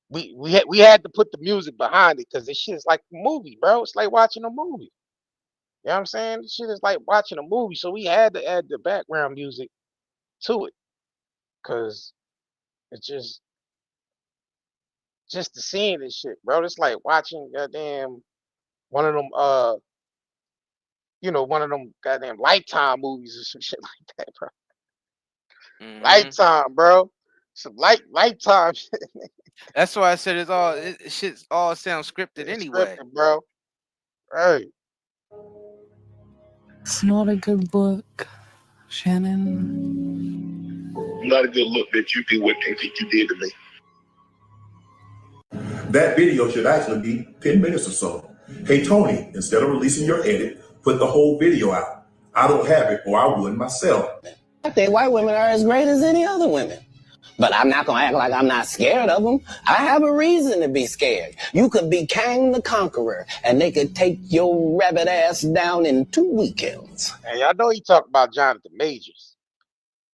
we had to put the music behind it because this shit is like a movie, bro. It's like watching a movie. You know what I'm saying? This shit is like watching a movie. So we had to add the background music to it. Cause it's just the seeing this shit, bro. It's like watching goddamn one of them one of them goddamn Lifetime movies or some shit like that, bro. Lifetime, bro. Some Lifetime shit. That's why I said it shit all sounds scripted anyway. Scripted, bro. Right. It's not a good look, Shannon. Not a good look that you do what things that you did to me. That video should actually be 10 minutes or so. Hey, Tony, instead of releasing your edit, put the whole video out. I don't have it, or I would myself. I think white women are as great as any other women. But I'm not going to act like I'm not scared of them. I have a reason to be scared. You could be Kang the Conqueror, and they could take your rabbit ass down in 2 weekends. And y'all know he talked about Jonathan Majors.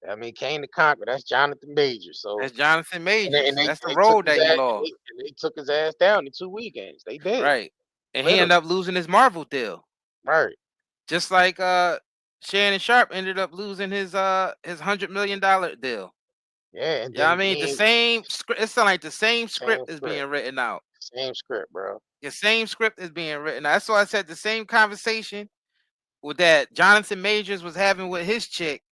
I mean, Kang the Conqueror, that's Jonathan Majors. So that's Jonathan Majors. And that's the road that he lost. They took his ass down in 2 weekends. They did. Right. And he ended up losing his Marvel deal. Right. Just like Shannon Sharpe ended up losing his $100 million deal. Yeah, and I mean the same script. It sounds like the same script is being written out. Same script, bro. The same script is being written out. That's why I said the same conversation with that Jonathan Majors was having with his chick.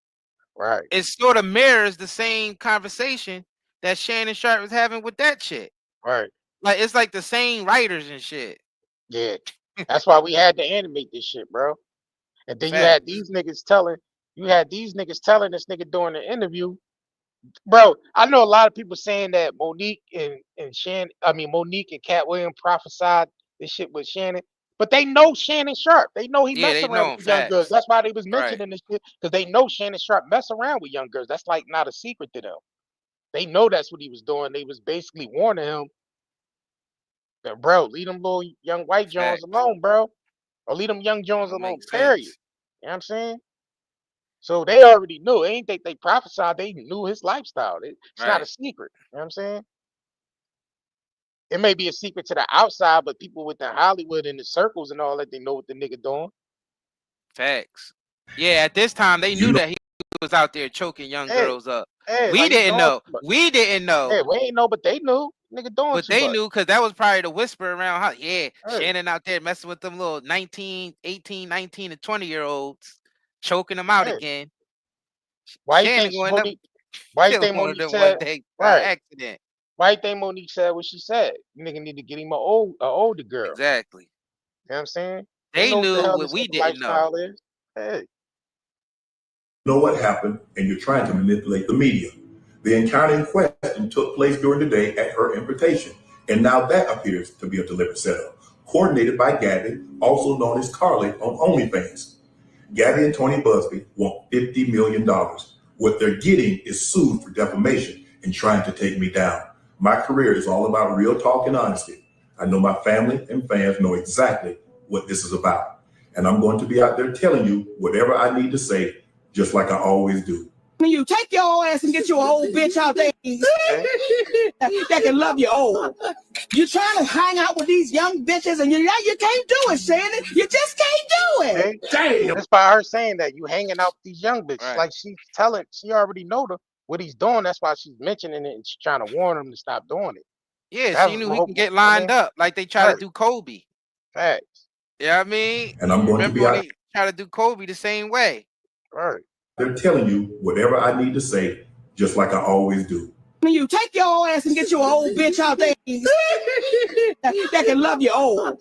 Right. It sort of mirrors the same conversation that Shannon Sharpe was having with that chick. Right. Like it's like the same writers and shit. Yeah. That's why we had to animate this shit, bro. And then you had these niggas telling this nigga during the interview. Bro, I know a lot of people saying that Monique and Cat Williams prophesied this shit with Shannon, but they know Shannon Sharpe. They know he mess around with young girls. That's why they was mentioning this shit, because they know Shannon Sharpe mess around with young girls. That's like not a secret to them. They know that's what he was doing. They was basically warning him that, bro, leave them little young white Jones alone, bro. Or leave them young Jones alone, period. You know what I'm saying? So they already knew. It ain't they prophesied. They knew his lifestyle. It's not a secret. You know what I'm saying? It may be a secret to the outside, but people within Hollywood and the circles and all that, they know what the nigga doing. Facts. Yeah, at this time, they knew that he was out there choking young girls up. We didn't know. We didn't know. Yeah, we ain't know, but they knew. Nigga doing But they knew because that was probably the whisper around how, Shannon out there messing with them little 18, 19, and 20-year-olds. Choking them out again. Why you think Monique? Why you think Monique said? Accident. Why you think Monique said what she said? You nigga need to get him an older girl. Exactly. You know what I'm saying? They knew what we didn't know. Hey. You know what happened, and you're trying to manipulate the media. The encounter in question took place during the day at her invitation, and now that appears to be a deliberate setup, coordinated by Gabby, also known as Carly on OnlyFans. Gabby and Tony Busby want $50 million. What they're getting is sued for defamation and trying to take me down. My career is all about real talk and honesty. I know my family and fans know exactly what this is about. And I'm going to be out there telling you whatever I need to say just like I always do. You take your ass and get your old bitch out there that can love you old. You're trying to hang out with these young bitches and you can't do it, Shannon. You just can't do it. Damn. That's by her saying that you hanging out with these young bitches. Right. Like she's telling, she already know what he's doing. That's why she's mentioning it and she's trying to warn him to stop doing it. Yeah, she knew he can get lined up like they try to do Kobe. Facts. Yeah, I mean, And I'm going to be out. Try to do Kobe the same way. Right. They're telling you whatever I need to say, just like I always do. You take your ass and get your old bitch out there that can love you old.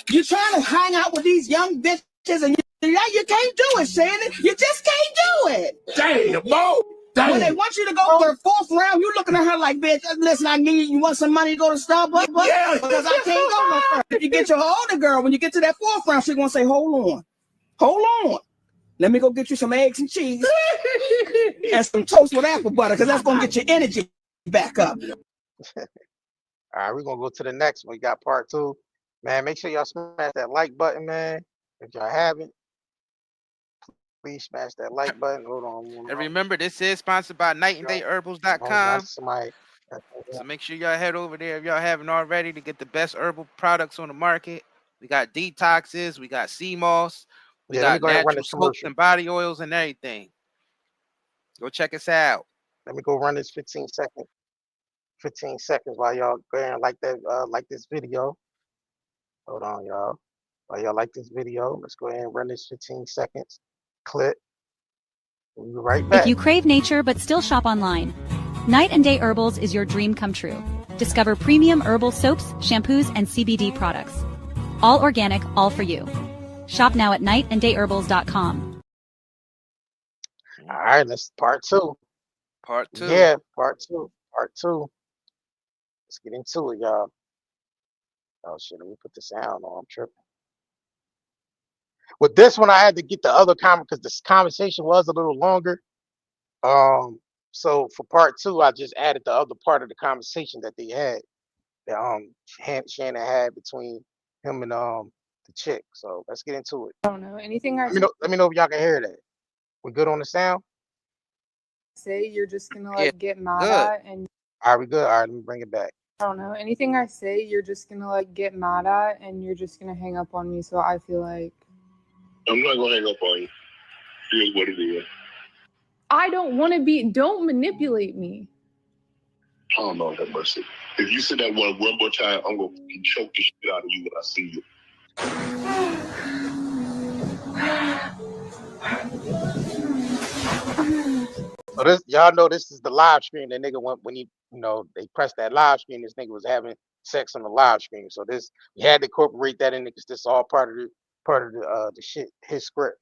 You're trying to hang out with these young bitches and you can't do it, Shannon. You just can't do it. Damn, no. Damn. When they want you to go to the fourth round, you looking at her like, bitch, listen, I need you want some money to go to Starbucks? Yeah. Because I can't go no further. If you get your older girl, when you get to that fourth round, she's going to say, hold on. Let me go get you some eggs and cheese and some toast with apple butter, because that's going to get your energy back up. All right, we're going to go to the next one. We got part 2. Man, make sure y'all smash that like button, man. If y'all haven't, please smash that like button. Hold on. And remember, this is sponsored by nightandayherbals.com. So make sure y'all head over there if y'all haven't already to get the best herbal products on the market. We got detoxes, we got sea moss, we got natural soaps and body oils and everything. Go check us out. Let me go run this 15 seconds while y'all go ahead and like this video. Hold on, y'all. While y'all like this video, let's go ahead and run this 15 seconds clip. We'll be right back. If you crave nature but still shop online, Night and Day Herbals is your dream come true. Discover premium herbal soaps, shampoos, and CBD products. All organic, all for you. Shop now at nightandayherbals.com. All right, let's part 2. Part 2. Yeah, part 2. Let's get into it, y'all. Oh shit, let me put the sound on. I'm tripping. With this one, I had to get the other comment because this conversation was a little longer. So for part 2, I just added the other part of the conversation that they had, that Shannon had between him and the chick. So let's get into it. I don't know anything. Let me know if y'all can hear that. We good on the sound? Say you're just gonna like get mad at, and all right, we good. All right, let me bring it back. I don't know anything I say. You're just gonna like get mad at, and you're just gonna hang up on me. So I feel like I'm not gonna hang up on you. Here's what it is. I don't want to be. Don't manipulate me. Oh no, have mercy. If you say that one more time, I'm gonna choke the shit out of you when I see you. So this, y'all know, this is the live stream. The nigga went when they pressed that live stream. This nigga was having sex on the live stream. So this, we had to incorporate that in because this is all part of the shit, his script.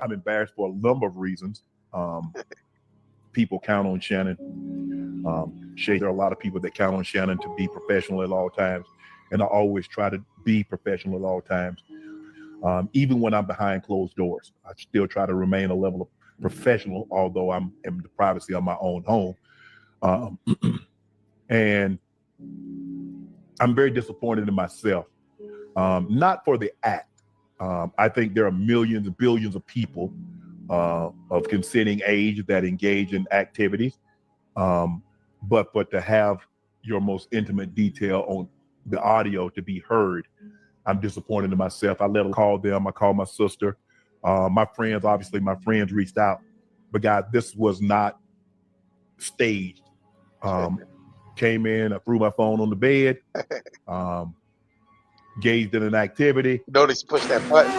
I'm embarrassed for a number of reasons. People count on Shannon. There are a lot of people that count on Shannon to be professional at all times, and I always try to be professional at all times. Even when I'm behind closed doors, I still try to remain a level of professional, although I'm in the privacy of my own home. And I'm very disappointed in myself, not for the act. I think there are millions and billions of people of consenting age that engage in activities. But to have your most intimate detail on the audio to be heard, I'm disappointed in myself. I let them call them. I called my sister. My friends, obviously, my friends reached out. But guys, this was not staged. Came in, I threw my phone on the bed, engaged in an activity. Notice push that button.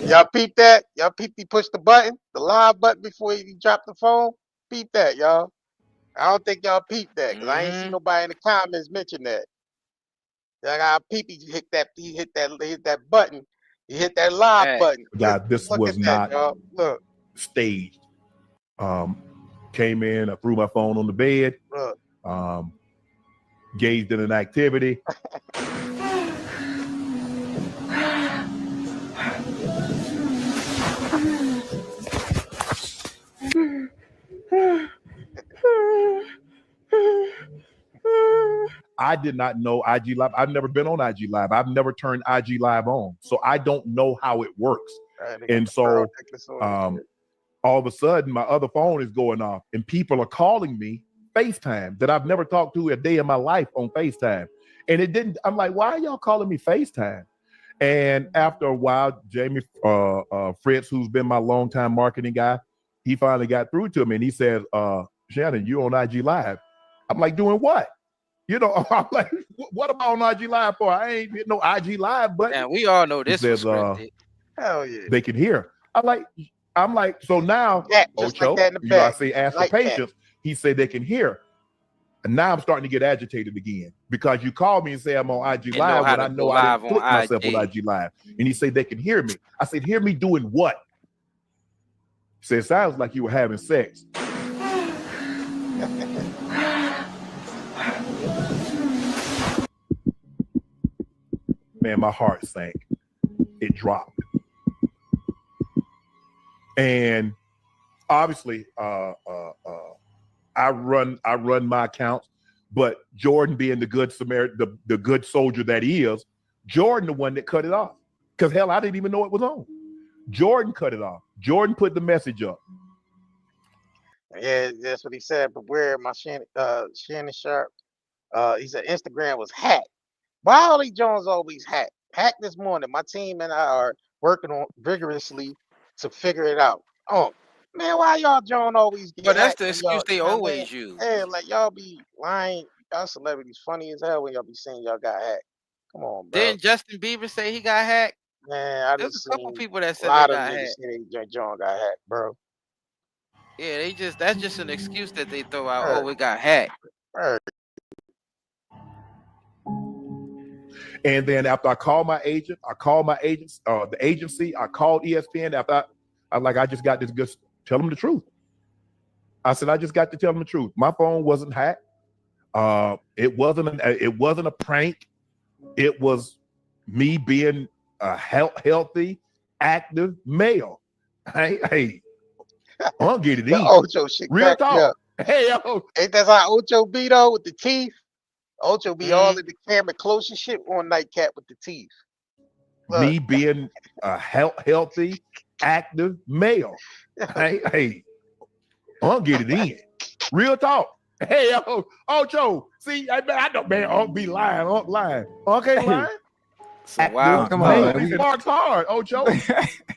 Y'all peep that? Y'all peep he pushed the button, the live button before he dropped the phone? Peep that, y'all. I don't think y'all peeped that because I ain't see nobody in the comments mention that. Y'all peep, he hit that button. He hit that live button. God, this was not Look. Staged. Came in, I threw my phone on the bed. Engaged in an activity. I did not know IG Live. I've never been on IG Live. I've never turned IG Live on. So I don't know how it works. And so all of a sudden, my other phone is going off and people are calling me FaceTime that I've never talked to a day in my life on FaceTime. And it didn't, I'm like, why are y'all calling me FaceTime? And after a while, Jamie Fritz, who's been my longtime marketing guy, he finally got through to me and he said, Shannon, you on IG Live. I'm like, doing what? You know, I'm like, what am I on IG Live for? I ain't hit no IG Live button. And we all know this was scripted. Hell yeah. They can hear. I'm like, so now, Ocho, like you know, I say ask for patience. He said they can hear. And now I'm starting to get agitated again because you called me and say I'm on IG Live when I know I didn't put myself on IG Live. And he said they can hear me. I said, hear me doing what? He said, it sounds like you were having sex. Man, my heart sank. It dropped. And obviously, I run my accounts, but Jordan being the good Samaritan, the good soldier that he is, Jordan the one that cut it off. Because hell, I didn't even know it was on. Jordan cut it off. Jordan put the message up. Yeah, that's what he said. But where my Shannon Sharpe, he said Instagram was hacked. Why all these Jones always hacked? Hacked this morning. My team and I are working on vigorously to figure it out. Oh man, why y'all Jones always get? But that's the excuse they always use. Hey, like y'all be lying. Y'all celebrities funny as hell when y'all be saying y'all got hacked. Come on, bro. Didn't Justin Bieber say he got hacked? Man, there's a couple people that said they got hacked. John got hacked, bro. Yeah, that's just an excuse that they throw out. Oh, we got hacked. And then after I called my agent, the agency, I called ESPN after I just got this good, tell them the truth. I said, I just got to tell them the truth. My phone wasn't hacked. It wasn't a prank. It was me being a healthy, active male. Hey, I'll get it in. Ocho shit. Real talk. Hey, ain't that how Ocho be though with the teeth? Ocho be all in the camera close and shit on nightcap with the teeth. Look. Me being a healthy, active male. Hey, I'll get it in. Real talk. Hey, Ocho. See, I know, man, I'll be lying. Okay, lying. So, wow, come on. He barks hard, Ocho.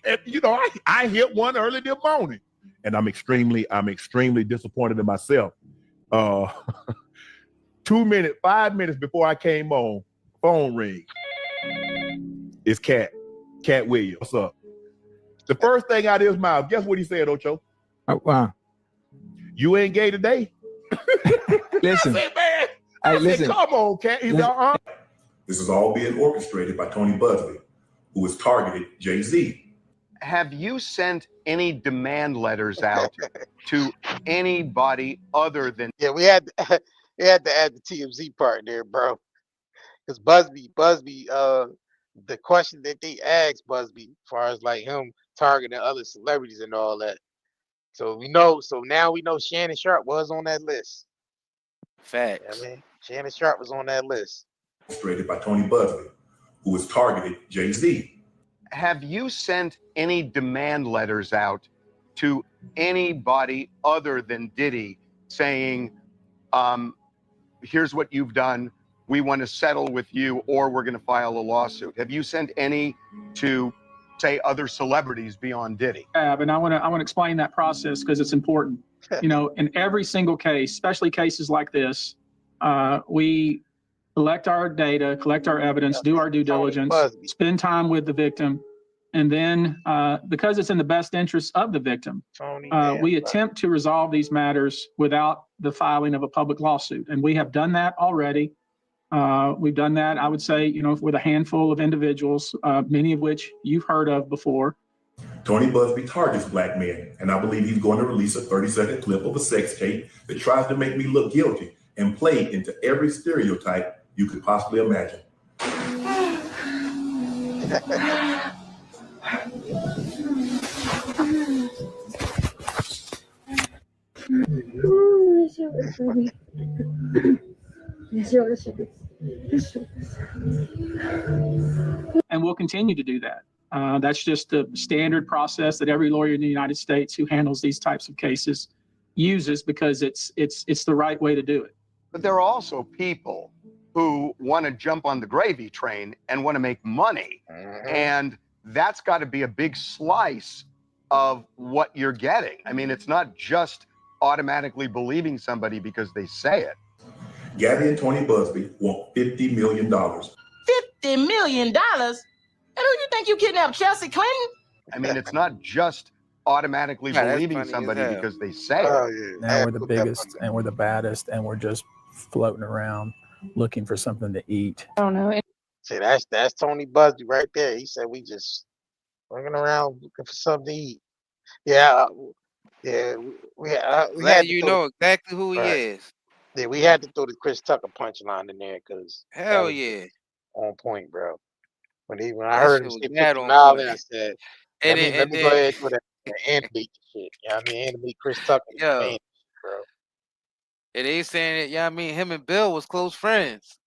And, you know, I hit one early this morning, and I'm extremely disappointed in myself. 5 minutes before I came on, phone ring. It's Cat Williams. What's up? The first thing out of his mouth, guess what he said, Ocho? Oh, wow. You ain't gay today? Listen. I said, come on, Cat. He's This is all being orchestrated by Tony Busby, who has targeted Jay-Z. Have you sent any demand letters out to anybody other than? Yeah, we had to add the TMZ part there, bro. Because Busby, the question that they asked Busby, as far as like him targeting other celebrities and all that. So now we know Shannon Sharpe was on that list. Facts. Yeah, man. Shannon Sharpe was on that list. Orchestrated by Tony Busby, who has targeted Jay-Z. Have you sent any demand letters out to anybody other than Diddy saying, here's what you've done, we want to settle with you, or we're going to file a lawsuit? Have you sent any to, say, other celebrities beyond Diddy? And I want to explain that process because it's important. You know, in every single case, especially cases like this, we collect our data, collect our evidence, do our due diligence, spend time with the victim, and then because it's in the best interest of the victim, we attempt to resolve these matters without the filing of a public lawsuit. And we have done that already. We've done that, I would say, you know, with a handful of individuals, many of which you've heard of before. Tony Busby targets black men, and I believe he's going to release a 30-second clip of a sex tape that tries to make me look guilty and play into every stereotype you could possibly imagine. And we'll continue to do that. That's just the standard process that every lawyer in the United States who handles these types of cases uses, because it's the right way to do it. But there are also people who want to jump on the gravy train and want to make money. And that's got to be a big slice of what you're getting. I mean, it's not just automatically believing somebody because they say it. Gabby and Tony Busby want $50 million. $50 million? And who you think you kidnapped, Chelsea Clinton? I mean, it's not just automatically believing somebody because they say it. Now we're the biggest and we're the baddest and we're just floating around looking for something to eat. I don't know. See, that's Tony Busby right there. He said we just running around looking for something to eat. Yeah, we had you know exactly who he is. Yeah, we had to throw the Chris Tucker punchline in there because hell yeah, on point, bro. When I heard him say $50 million, I said, let me go ahead and put that animate shit. You know what I mean? Animate Chris Tucker. Yo, bro. And they saying that, yeah, I mean, him and Bill was close friends.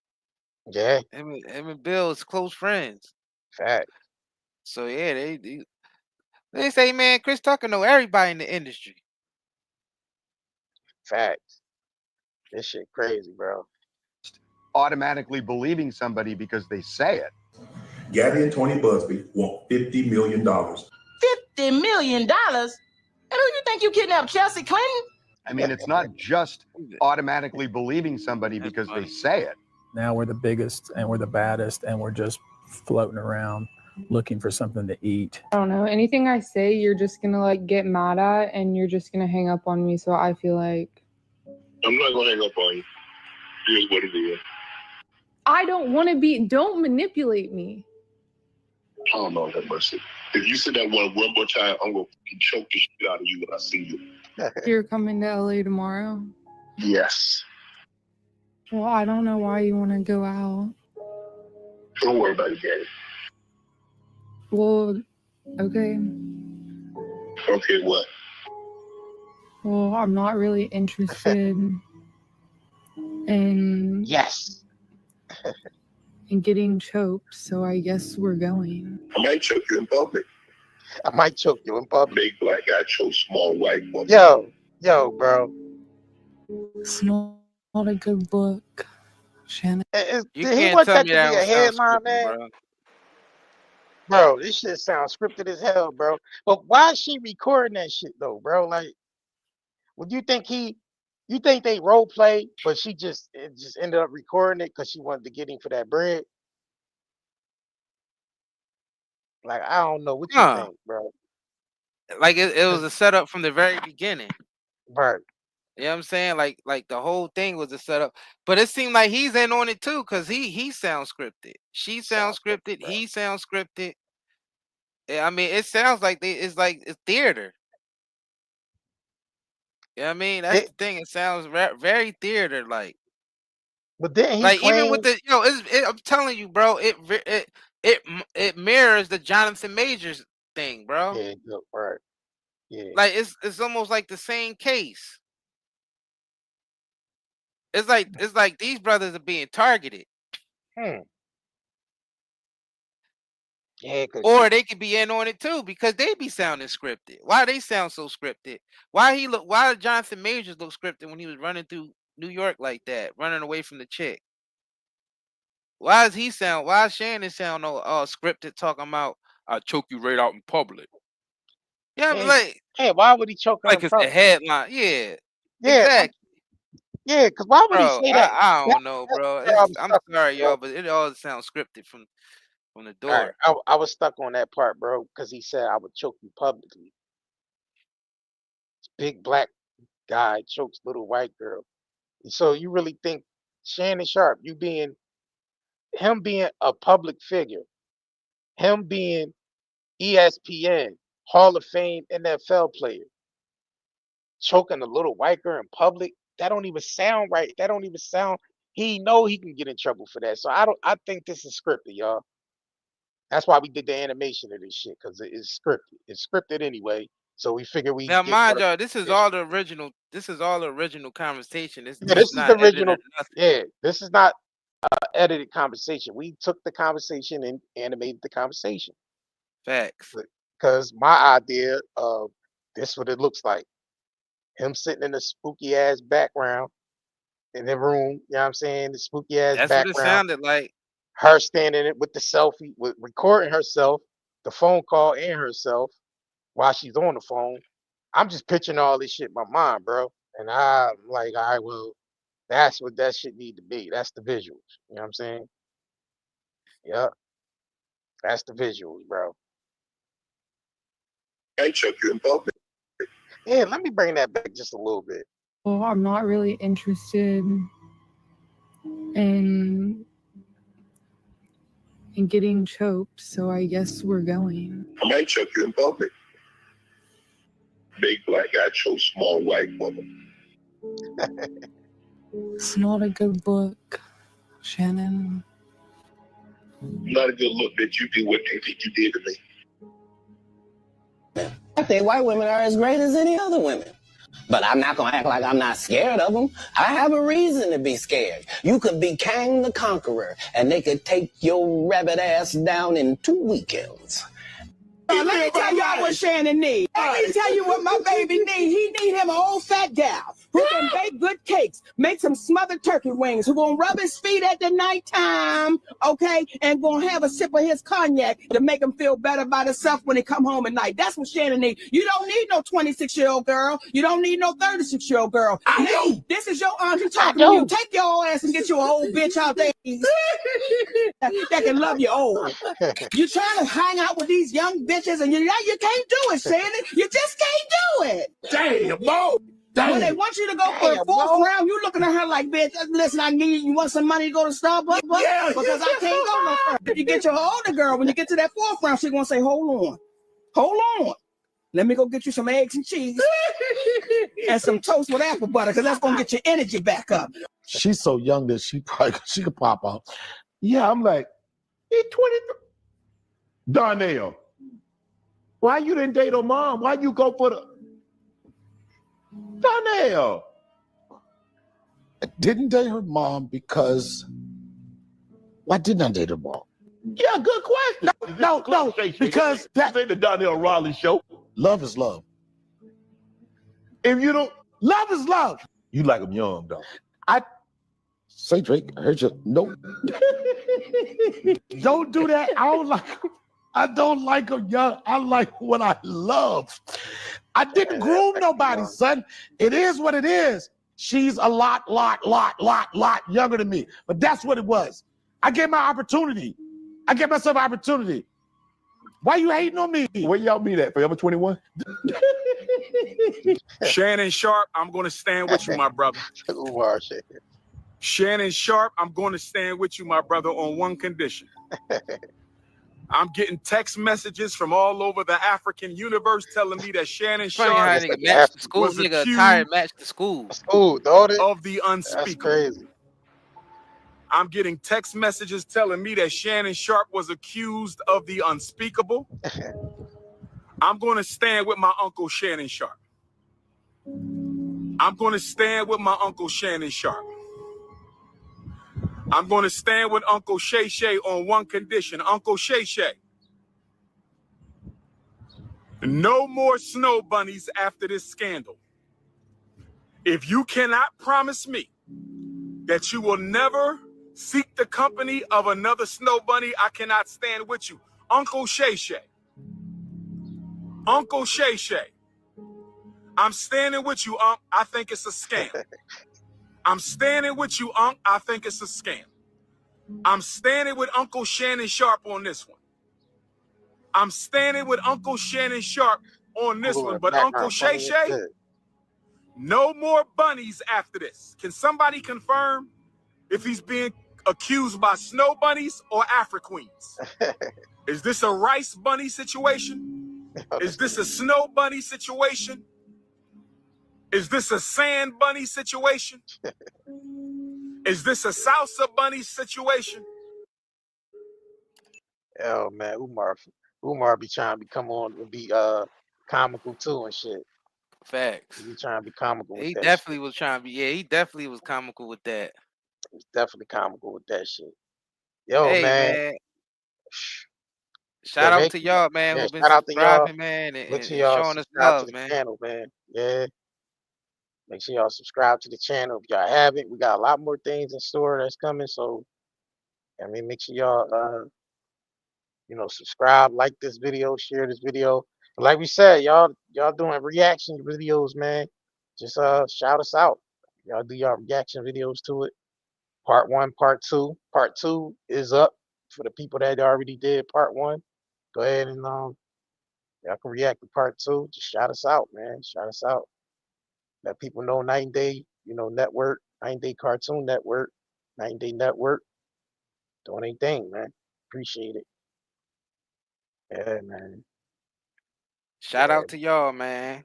Yeah. Him and Bill is close friends. Fact. So yeah, they say, man, Chris Tucker know everybody in the industry. Facts. This shit crazy, bro. Automatically believing somebody because they say it. Gabby and Tony Busby want $50 million. $50 million? And who you think you kidnapped, Chelsea Clinton? I mean, it's not just automatically believing somebody because they say it. Now we're the biggest and we're the baddest and we're just floating around looking for something to eat. I don't know. Anything I say, you're just going to like get mad at and you're just going to hang up on me. So I feel like I'm not going to hang up on you. Here's what it is. I don't want to be, don't manipulate me. Oh, no, have mercy. If you say that one more time, I'm going to choke the shit out of you when I see you. You're coming to LA tomorrow? Yes. Well, I don't know why you want to go out. Don't worry about it, Gabby. Well, okay. Okay, what? Well, I'm not really interested in in getting choked, so I guess we're going. I might choke you in public. Big black guy choke small white woman. Yo, bro. It's not a good look, Shannon. You can't tell me that to be a headline, scripted, man. Bro, this shit sounds scripted as hell, bro. But why is she recording that shit though, bro? Like, would you think you think they role play, but she just ended up recording it because she wanted to get him for that bread? Like, I don't know what you think, bro. Like it was a setup from the very beginning. Right. You know what I'm saying? Like the whole thing was a setup. But it seemed like he's in on it too, because he sounds scripted. She sounds scripted. He sounds scripted. I mean, it sounds like it's theater. You know what I mean? That's the thing. It sounds very theater like. But then like even with the I'm telling you, bro, it mirrors the Jonathan Majors thing, bro. Yeah, right. Yeah. Like it's almost like the same case. It's like these brothers are being targeted. Yeah, or they could be in on it too because they be sounding scripted. Why they sound so scripted? Why did Jonathan Majors look scripted when he was running through New York like that, running away from the chick? Why does Shannon sound scripted, talking about I'll choke you right out in public? Yeah, why would he choke her? Like it's the headline. Yeah. Exactly. Yeah, because why would he say that? I don't know, bro. I'm sorry, y'all, but it all sounds scripted from the door. Right. I was stuck on that part, bro, because he said I would choke you publicly. Big black guy chokes little white girl. So you really think Shannon Sharpe, him being a public figure, him being ESPN, Hall of Fame NFL player, choking a little white girl in public, that don't even sound right. That don't even sound. He know he can get in trouble for that. So I think this is scripted, y'all. That's why we did the animation of this shit, because it's scripted. It's scripted anyway. So we figure we Now, get mind y'all, this is all the original. This is all the original conversation. This this is is not the original. edited or nothing. Yeah, this is not edited conversation. We took the conversation and animated the conversation. Facts. Because my idea of this what it looks like. Him sitting in a spooky ass background in the room, you know what I'm saying? The spooky ass That's what it background. sounded like. Her standing it with the selfie, with recording herself, the phone call and herself while she's on the phone. I'm just picturing all this shit in my mind, bro. And I'm like, all right, well, that's what that shit need to be. That's the visuals. You know what I'm saying? Yep. That's the visuals, bro. I check you in public. Yeah, let me bring that back just a little bit. Well, I'm not really interested in getting choked, so I guess we're going. I might check you in public. Big black guy chose small white woman. It's not a good look, Shannon. Not a good look that you do what they think you did to me. I think white women are as great as any other women. But I'm not going to act like I'm not scared of them. I have a reason to be scared. You could be Kang the Conqueror, and they could take your rabbit ass down in 2 weekends. Let me tell y'all what Shannon needs. Let me tell you what my baby needs. He need him an old fat gal who can bake good cakes, make some smothered turkey wings, who gonna rub his feet at the nighttime, okay, and gonna have a sip of his cognac to make him feel better about himself when he come home at night. That's what Shannon needs. You don't need no 26-year-old girl. You don't need no 36-year-old girl. This is your auntie talking to you. Take your ass and get you an old bitch out there that can love you old. You trying to hang out with these young bitches and you can't do it, Shannon. You just can't do it. Damn, Mo. When they want you to go for a fourth round, you looking at her like, bitch, listen, I need you want some money to go to Starbucks? Yeah, because I can't go no further. You get your older girl, when you get to that fourth round, she's gonna say, hold on. Let me go get you some eggs and cheese and some toast with apple butter, because that's gonna get your energy back up. She's so young that she could pop out. Yeah, I'm like, he's 23. Darnell, why you didn't date her mom? Why you go for the Darnell? I didn't date her mom because why didn't I date her mom? Yeah, good question. No, because that ain't the Darnell Raleigh show. Love is love. If you don't, love is love. You like them young, though. I say, Drake, I heard you. Nope. Don't do that. I don't like them young. I like what I love. I didn't groom nobody, son. It is what it is. She's a lot younger than me. But that's what it was. I gave my opportunity. I gave myself an opportunity. Why you hating on me? Where y'all meet at? Forever 21? Shannon Sharpe, I'm going to stand with you, my brother. Shannon Sharpe, I'm going to stand with you, my brother, on one condition. I'm getting text messages from all over the African universe telling me that Shannon Sharpe was accused of the unspeakable. I'm getting text messages telling me that Shannon Sharpe was accused of the unspeakable. I'm going to stand with my uncle Shannon Sharpe. I'm going to stand with my uncle Shannon Sharpe. I'm going to stand with Uncle Shay Shay on one condition. Uncle Shay Shay, no more snow bunnies after this scandal. If you cannot promise me that you will never seek the company of another snow bunny, I cannot stand with you. Uncle Shay Shay. Uncle Shay Shay. I'm standing with you, Unc. I think it's a scam. I'm standing with you, Unc. I think it's a scam. I'm standing with Uncle Shannon Sharpe on this one. I'm standing with Uncle Shannon Sharpe on this one. But Uncle Shay Shay, no more bunnies after this. Can somebody confirm if he's being accused by snow bunnies or Afro-Queens? Is this a rice bunny situation? Is this a snow bunny situation? Is this a sand bunny situation? Is this a salsa bunny situation? Oh man, Umar be trying to come on and be comical too and shit. Facts. He trying to be comical with He that definitely was trying to be. Yeah, he definitely was comical with that. He's definitely comical with that shit. Yo, Hey, man. Shout out to y'all, man, who've been shout out to y'all. subscribing, man, Make sure and y'all showing us subscribe to love, the man. channel, man. Yeah. Make sure y'all subscribe to the channel if y'all haven't. We got a lot more things in store that's coming. So, I mean, make sure y'all, you know, subscribe, like this video, share this video. But like we said, y'all doing reaction videos, man. Just shout us out. Y'all do y'all reaction videos to it. Part 1, part 2. Part 2 is up for the people that already did part 1. Go ahead and y'all can react to part 2. Just shout us out, man. Shout us out. Let people know 9 Day, you know, network, 9 Day Cartoon Network, 9 Day Network. Doing anything, man. Appreciate it. Yeah, man. Shout out to y'all, man.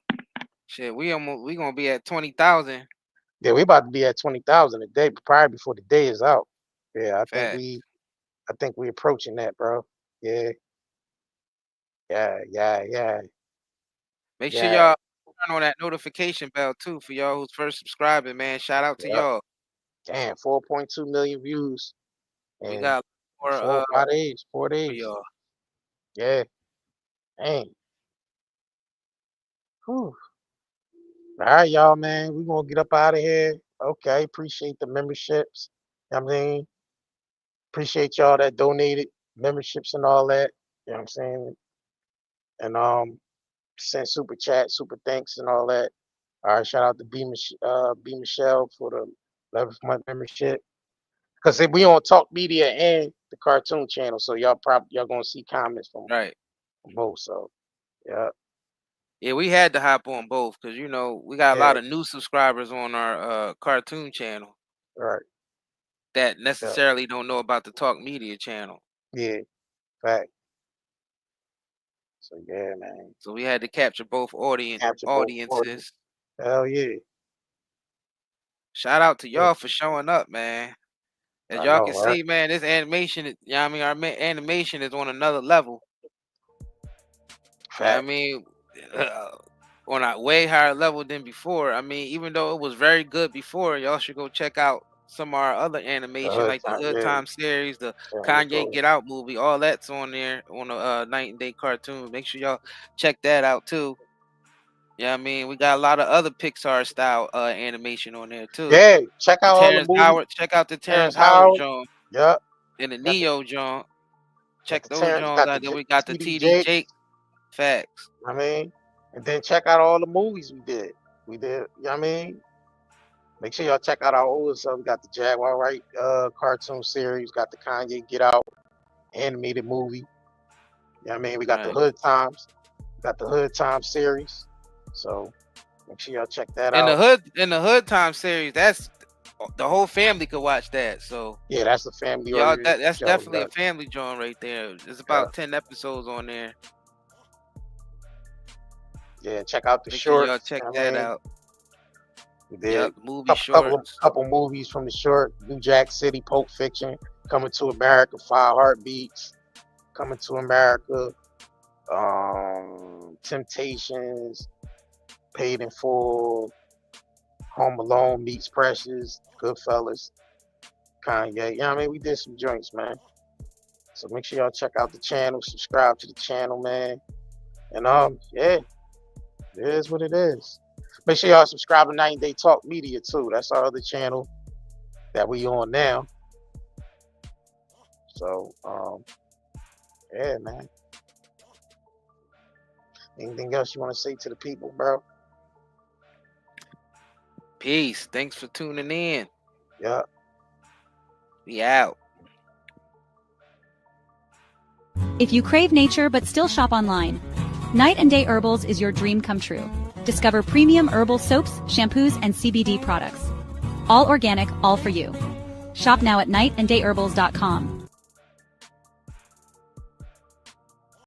Shit, we gonna be at 20,000. Yeah, we about to be at 20,000 a day, probably before the day is out. Yeah, I think we approaching that, bro. Yeah. Yeah. Make sure y'all turn on that notification bell too for y'all who's first subscribing, man. Shout out to y'all. Damn, 4.2 million views. We got more 4 days. for y'all. Yeah. Dang. Whew. All right, y'all, man. We're gonna get up out of here. Okay, appreciate the memberships. I mean, appreciate y'all that donated memberships and all that. You know what I'm saying? And send super chat, super thanks and all that. All right, shout out to B Michelle for the 11th month membership. Cause we on Talk Media and the Cartoon Channel, so y'all gonna see comments from both. So yeah, we had to hop on both because you know we got a lot of new subscribers on our Cartoon Channel. Right. That necessarily don't know about the Talk Media channel. Yeah. Fact. So yeah, man. So we had to capture both audiences. Hell yeah. Shout out to y'all for showing up, man. As y'all can see, man, this animation, I mean, our animation is on another level. I mean, on a way higher level than before. I mean, even though it was very good before, y'all should go check out some of our other animation, like the Hood Time series, the Kanye Get Out movie. All that's on there on a Night and Day Cartoon. Make sure y'all check that out too. Yeah, I mean, we got a lot of other Pixar style animation on there too. Yeah, check out all the movies. Howard. Check out the Terrence Howard Jones. Yep. And the Neo Jones. Check those Jones out. Then we got the TD Jake. Facts. I mean, and then check out all the movies we did. You know what I mean? Make sure y'all check out our older stuff. We got the Jaguar Wright cartoon series, got the Kanye Get Out animated movie. You know what I mean? We got the Hood Times. Got the Hood Times series. So make sure y'all check that out. In the Hood Time series, that's the whole family could watch that. So yeah, that's a family. Y'all, that's definitely a family joint right there. There's about 10 episodes on there. Yeah, check out the short. Y'all check that out. We did couple movies from the short. New Jack City, Pulp Fiction, Coming to America, 5 Heartbeats, Coming to America, Temptations, Paid in Full, Home Alone meets Precious, Goodfellas, Kanye. Yeah, I mean, we did some joints, man. So make sure y'all check out the channel, subscribe to the channel, man. And yeah, it is what it is. Make sure y'all subscribe to 9 Day Talk Media too. That's our other channel that we on now. So yeah, man. Anything else you want to say to the people, bro? Peace. Thanks for tuning in. Yeah. We out. If you crave nature but still shop online, Night and Day Herbals is your dream come true. Discover premium herbal soaps, shampoos, and CBD products. All organic, all for you. Shop now at nightandayherbals.com.